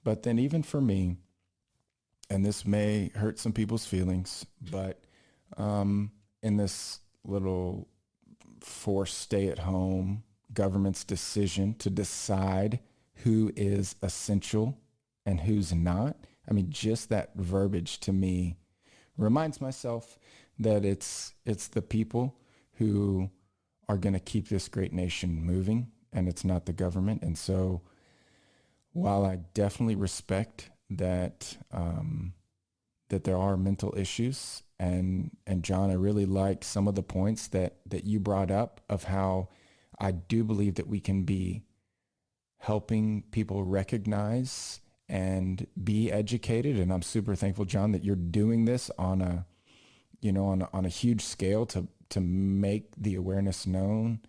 But then even for me, and this may hurt some people's feelings, but in this little forced stay-at-home government's decision to decide who is essential and who's not, I mean, just that verbiage to me reminds myself that it's the people who are going to keep this great nation moving, and it's not the government. And so while I definitely respect that that there are mental issues, and John, I really liked some of the points that you brought up of how I do believe that we can be helping people recognize and be educated. And I'm super thankful, John, that you're doing this on a, you know, on a huge scale to make the awareness known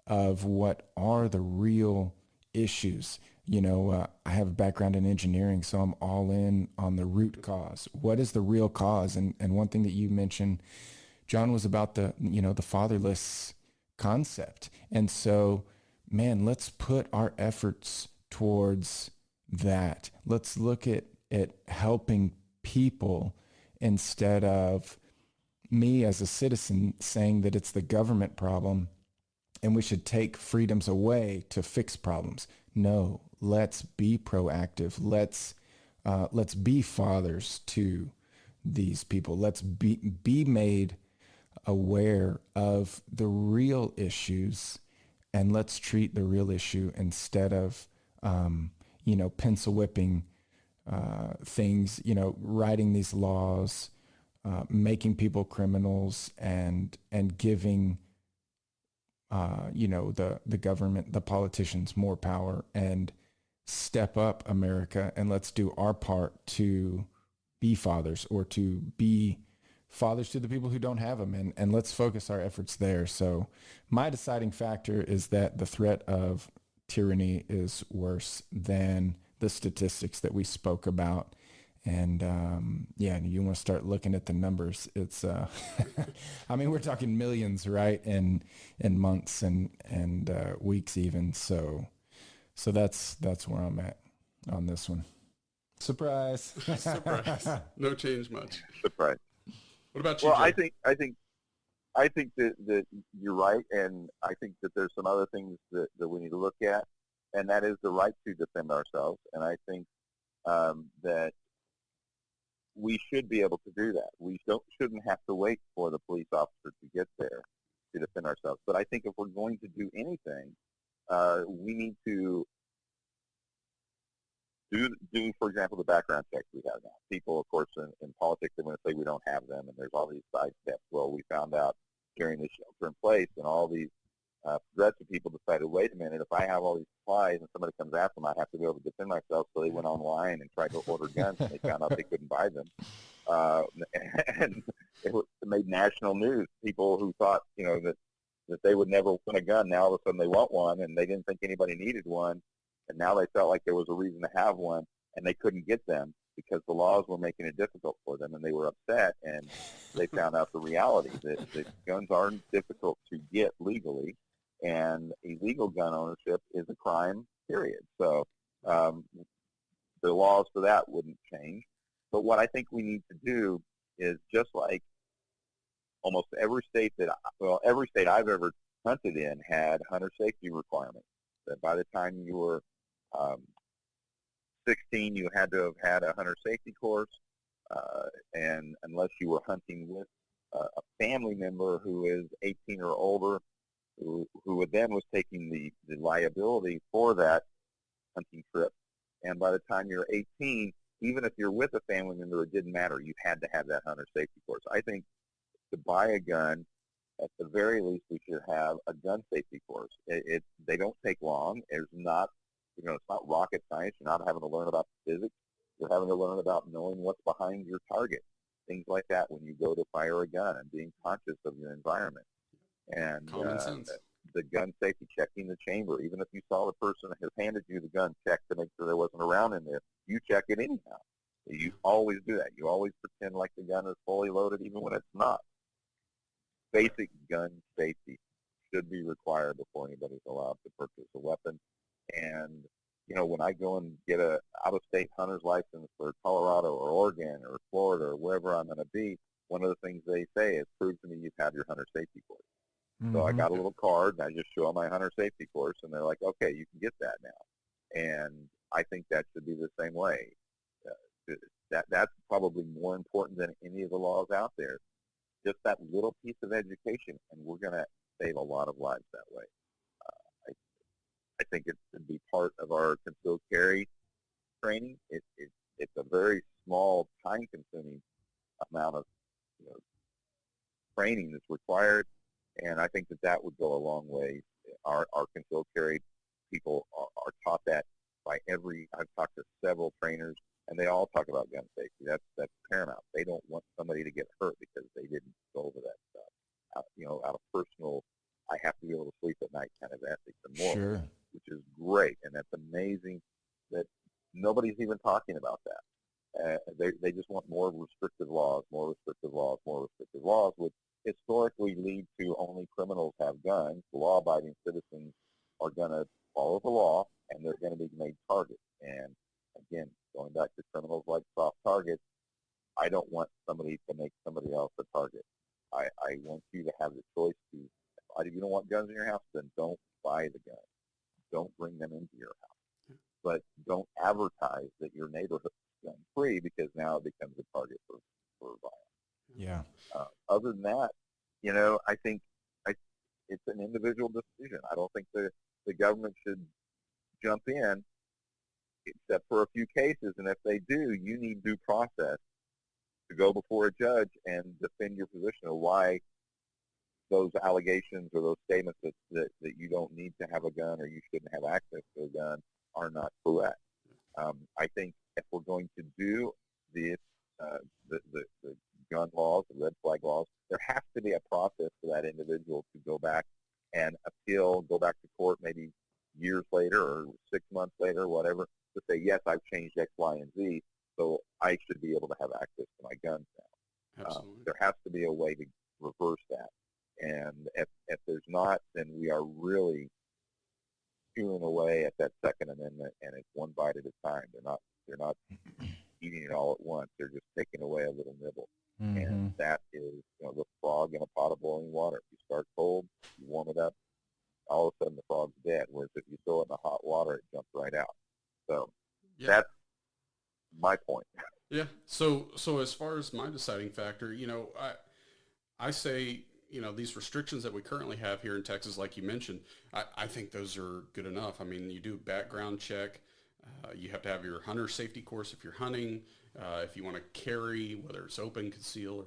of what are the real issues. You know, I have a background in engineering, so I'm all in on the root cause. What is the real cause? And one thing that you mentioned, John, was about the, you know, the fatherless concept. And so, man, let's put our efforts towards that. Let's look at helping people instead of me as a citizen saying that it's the government problem and we should take freedoms away to fix problems. No, let's be proactive. Let's be fathers to these people. Let's be made aware of the real issues, and let's treat the real issue instead of, you know, pencil whipping things, you know, writing these laws making people criminals and giving the government, the politicians, more power, and step up America, and let's do our part to be fathers, or to be fathers to the people who don't have them, and let's focus our efforts there. So my deciding factor is that the threat of tyranny is worse than the statistics that we spoke about. And you want to start looking at the numbers. It's I mean, we're talking millions, right? In months and weeks even. So that's where I'm at on this one. Surprise. Surprise. No change much. Surprise. What about you, Well, Jay? I think that you're right, and I think that there's some other things that we need to look at, and that is the right to defend ourselves. And I think that we should be able to do that. We shouldn't have to wait for the police officer to get there to defend ourselves. But I think if we're going to do anything, we need to do, for example, the background checks we have now. People, of course, in politics, they're going to say we don't have them, and there's all these side steps. Well, we found out during the shelter in place, and all these progressive people decided, wait a minute, if I have all these supplies and somebody comes after them, I have to be able to defend myself. So they went online and tried to order guns, and they found out they couldn't buy them. And it made national news. People who thought, that they would never want a gun, now all of a sudden they want one, and they didn't think anybody needed one. And now they felt like there was a reason to have one, and they couldn't get them because the laws were making it difficult for them, and they were upset, and they found out the reality that guns aren't difficult to get legally, and illegal gun ownership is a crime, period. So the laws for that wouldn't change. But what I think we need to do is, just like almost every state I've ever hunted in had hunter safety requirements, that by the time you were 16, you had to have had a hunter safety course, and unless you were hunting with a family member who is 18 or older, who then was taking the liability for that hunting trip. And by the time you're 18, even if you're with a family member, it didn't matter. You had to have that hunter safety course. I think to buy a gun, at the very least, we should have a gun safety course. They don't take long. It's not rocket science. You're not having to learn about physics. You're having to learn about knowing what's behind your target, things like that when you go to fire a gun, and being conscious of your environment. And Common sense. The gun safety, checking the chamber. Even if you saw the person has handed you the gun, check to make sure there wasn't a round in there. You check it anyhow. You always do that. You always pretend like the gun is fully loaded, even when it's not. Basic gun safety should be required before anybody's allowed to purchase a weapon. And, when I go and get a out-of-state hunter's license for Colorado or Oregon or Florida or wherever I'm going to be, one of the things they say is, prove to me you've had your hunter safety course. Mm-hmm. So I got a little card, and I just show them my hunter safety course, and they're like, okay, you can get that now. And I think that should be the same way. That's probably more important than any of the laws out there. Just that little piece of education, and we're going to save a lot of lives that way. I think it should be part of our concealed carry training. It's a very small, time-consuming amount of training that's required, and I think that would go a long way. Our concealed carry people are taught that by I've talked to several trainers, and they all talk about gun safety. That's paramount. They don't want somebody to get hurt because they didn't go over that stuff. Out of personal, I have to be able to sleep at night kind of ethics and morals, Sure. Which is great, and that's amazing that nobody's even talking about that. They just want more restrictive laws, which historically lead to only criminals have guns. Law-abiding citizens are going to follow the law, and they're going to be made targets. And again, going back to criminals like soft targets, I don't want somebody to make somebody else a target. I want you to have the choice to, if you don't want guns in your house, then don't buy the guns. Don't bring them into your house. But don't advertise that your neighborhood is gun-free, because now it becomes a target for violence. Yeah. Other than that, I think it's an individual decision. I don't think the government should jump in, except for a few cases. And if they do, you need due process to go before a judge and defend your position of why those allegations or those statements that you don't need to have a gun or you shouldn't have access to a gun are not correct. I think if we're going to do the gun laws, the red flag laws, there has to be a process for that individual to go back and appeal, go back to court maybe years later or 6 months later, whatever, to say, yes, I've changed X, Y, and Z, so I should be able to have access to my guns now. Absolutely. There has to be a way to reverse that. And if there's not, then we are really chewing away at that Second Amendment, and it's one bite at a time. They're not eating it all at once. They're just taking away a little nibble. And that is, the frog in a pot of boiling water. If you start cold, you warm it up, all of a sudden the frog's dead. Whereas if you throw it in the hot water, it jumps right out. So that's my point. Yeah. So as far as my deciding factor, I say, these restrictions that we currently have here in Texas, like you mentioned, I think those are good enough. I mean, you do a background check. You have to have your hunter safety course if you're hunting. If you want to carry, whether it's open, conceal,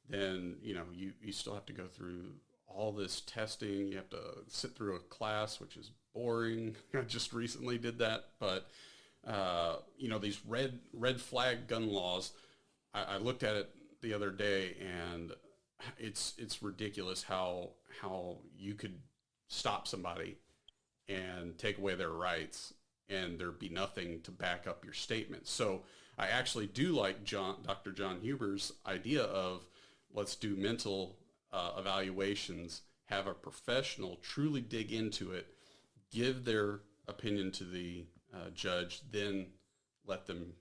then, you still have to go through all this testing. You have to sit through a class, which is boring. I just recently did that. But, these red flag gun laws, I looked at it the other day, and it's ridiculous how you could stop somebody and take away their rights and there'd be nothing to back up your statement. So I actually do like Dr. John Huber's idea of let's do mental evaluations, have a professional truly dig into it, give their opinion to the judge, then let them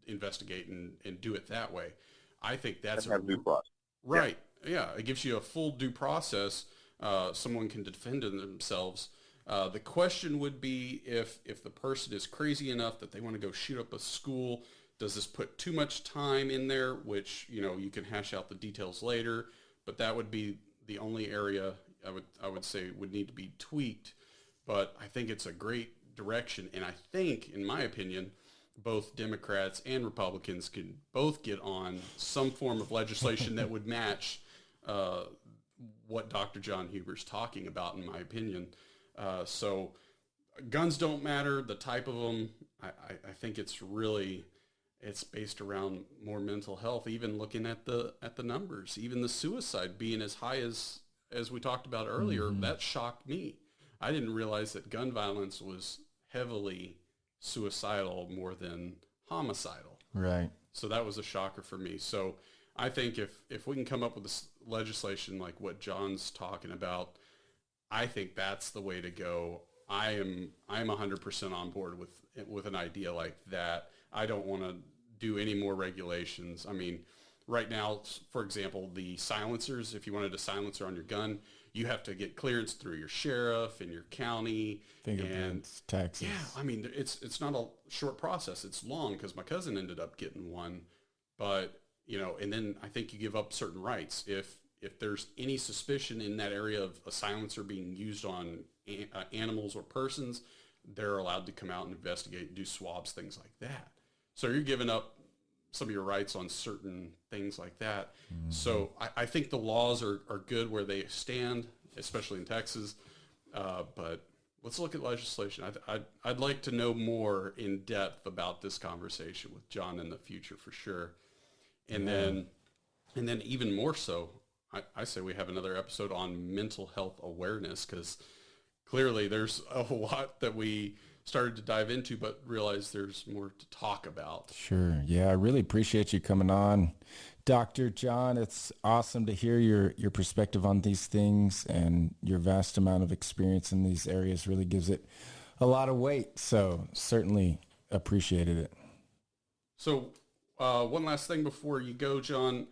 investigate and do it that way. I think that's due process. Right. Yeah. It gives you a full due process. Someone can defend themselves. The question would be if the person is crazy enough that they want to go shoot up a school, does this put too much time in there, which, you can hash out the details later, but that would be the only area I would say would need to be tweaked. But I think it's a great direction. And I think, in my opinion, both Democrats and Republicans can both get on some form of legislation that would match what Dr. John Huber's talking about, in my opinion. So guns don't matter, the type of them. I think it's based around more mental health, even looking at the numbers, even the suicide being as high as we talked about earlier. That shocked me. I didn't realize that gun violence was heavily suicidal more than homicidal. Right. So that was a shocker for me. So I think if we can come up with this legislation like what John's talking about, I think that's the way to go. I'm 100% on board with an idea like that. I don't want to do any more regulations. I mean, right now, for example, the silencers, if you wanted a silencer on your gun, you have to get clearance through your sheriff and your county. Fingerprints, taxes. Yeah, I mean, it's not a short process. It's long because my cousin ended up getting one. But, and then I think you give up certain rights. If there's any suspicion in that area of a silencer being used on animals or persons, they're allowed to come out and investigate, do swabs, things like that. So you're giving up some of your rights on certain things like that. So I think the laws are good where they stand, especially in Texas. But let's look at legislation. I'd like to know more in depth about this conversation with John in the future for sure. And then even more so, I say we have another episode on mental health awareness, because clearly there's a lot that we started to dive into, but realized there's more to talk about. Sure. Yeah, I really appreciate you coming on, Dr. John. It's awesome to hear your perspective on these things, and your vast amount of experience in these areas really gives it a lot of weight. So certainly appreciated it. So one last thing before you go, John.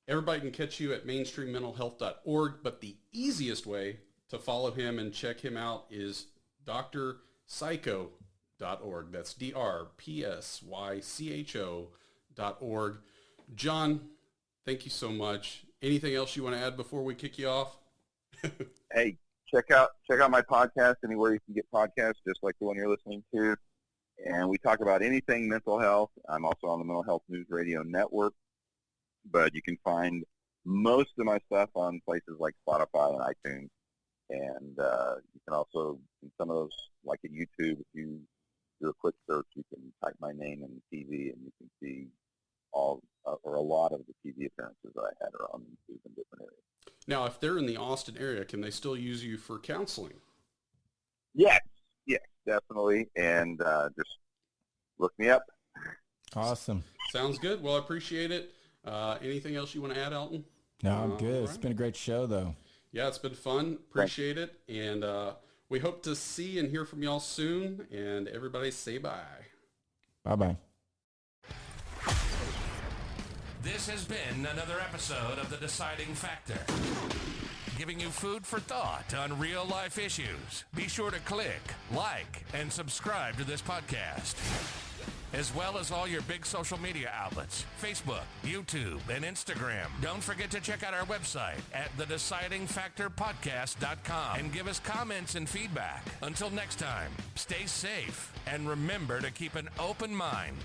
Everybody can catch you at mainstreammentalhealth.org, but the easiest way to follow him and check him out is drpsycho.org. That's drpsycho.org. John, thank you so much. Anything else you want to add before we kick you off? Hey, check out my podcast anywhere you can get podcasts, just like the one you're listening to. And we talk about anything mental health. I'm also on the Mental Health News Radio Network. but you can find most of my stuff on places like Spotify and iTunes. And you can also, in some of those, like at YouTube, if you do a quick search, you can type my name in TV and you can see all or a lot of the TV appearances that I had are on YouTube in different areas. Now, if they're in the Austin area, can they still use you for counseling? Yes, definitely. And just look me up. Awesome. Sounds good. Well, I appreciate it. Anything else you want to add, Alton? No, I'm good. It's been a great show, though. Yeah, it's been fun. Appreciate it. And we hope to see and hear from y'all soon. And everybody say bye. Bye-bye. This has been another episode of The Deciding Factor, giving you food for thought on real-life issues. Be sure to click, like, and subscribe to this podcast, as well as all your big social media outlets, Facebook, YouTube, and Instagram. Don't forget to check out our website at thedecidingfactorpodcast.com and give us comments and feedback. Until next time, stay safe and remember to keep an open mind.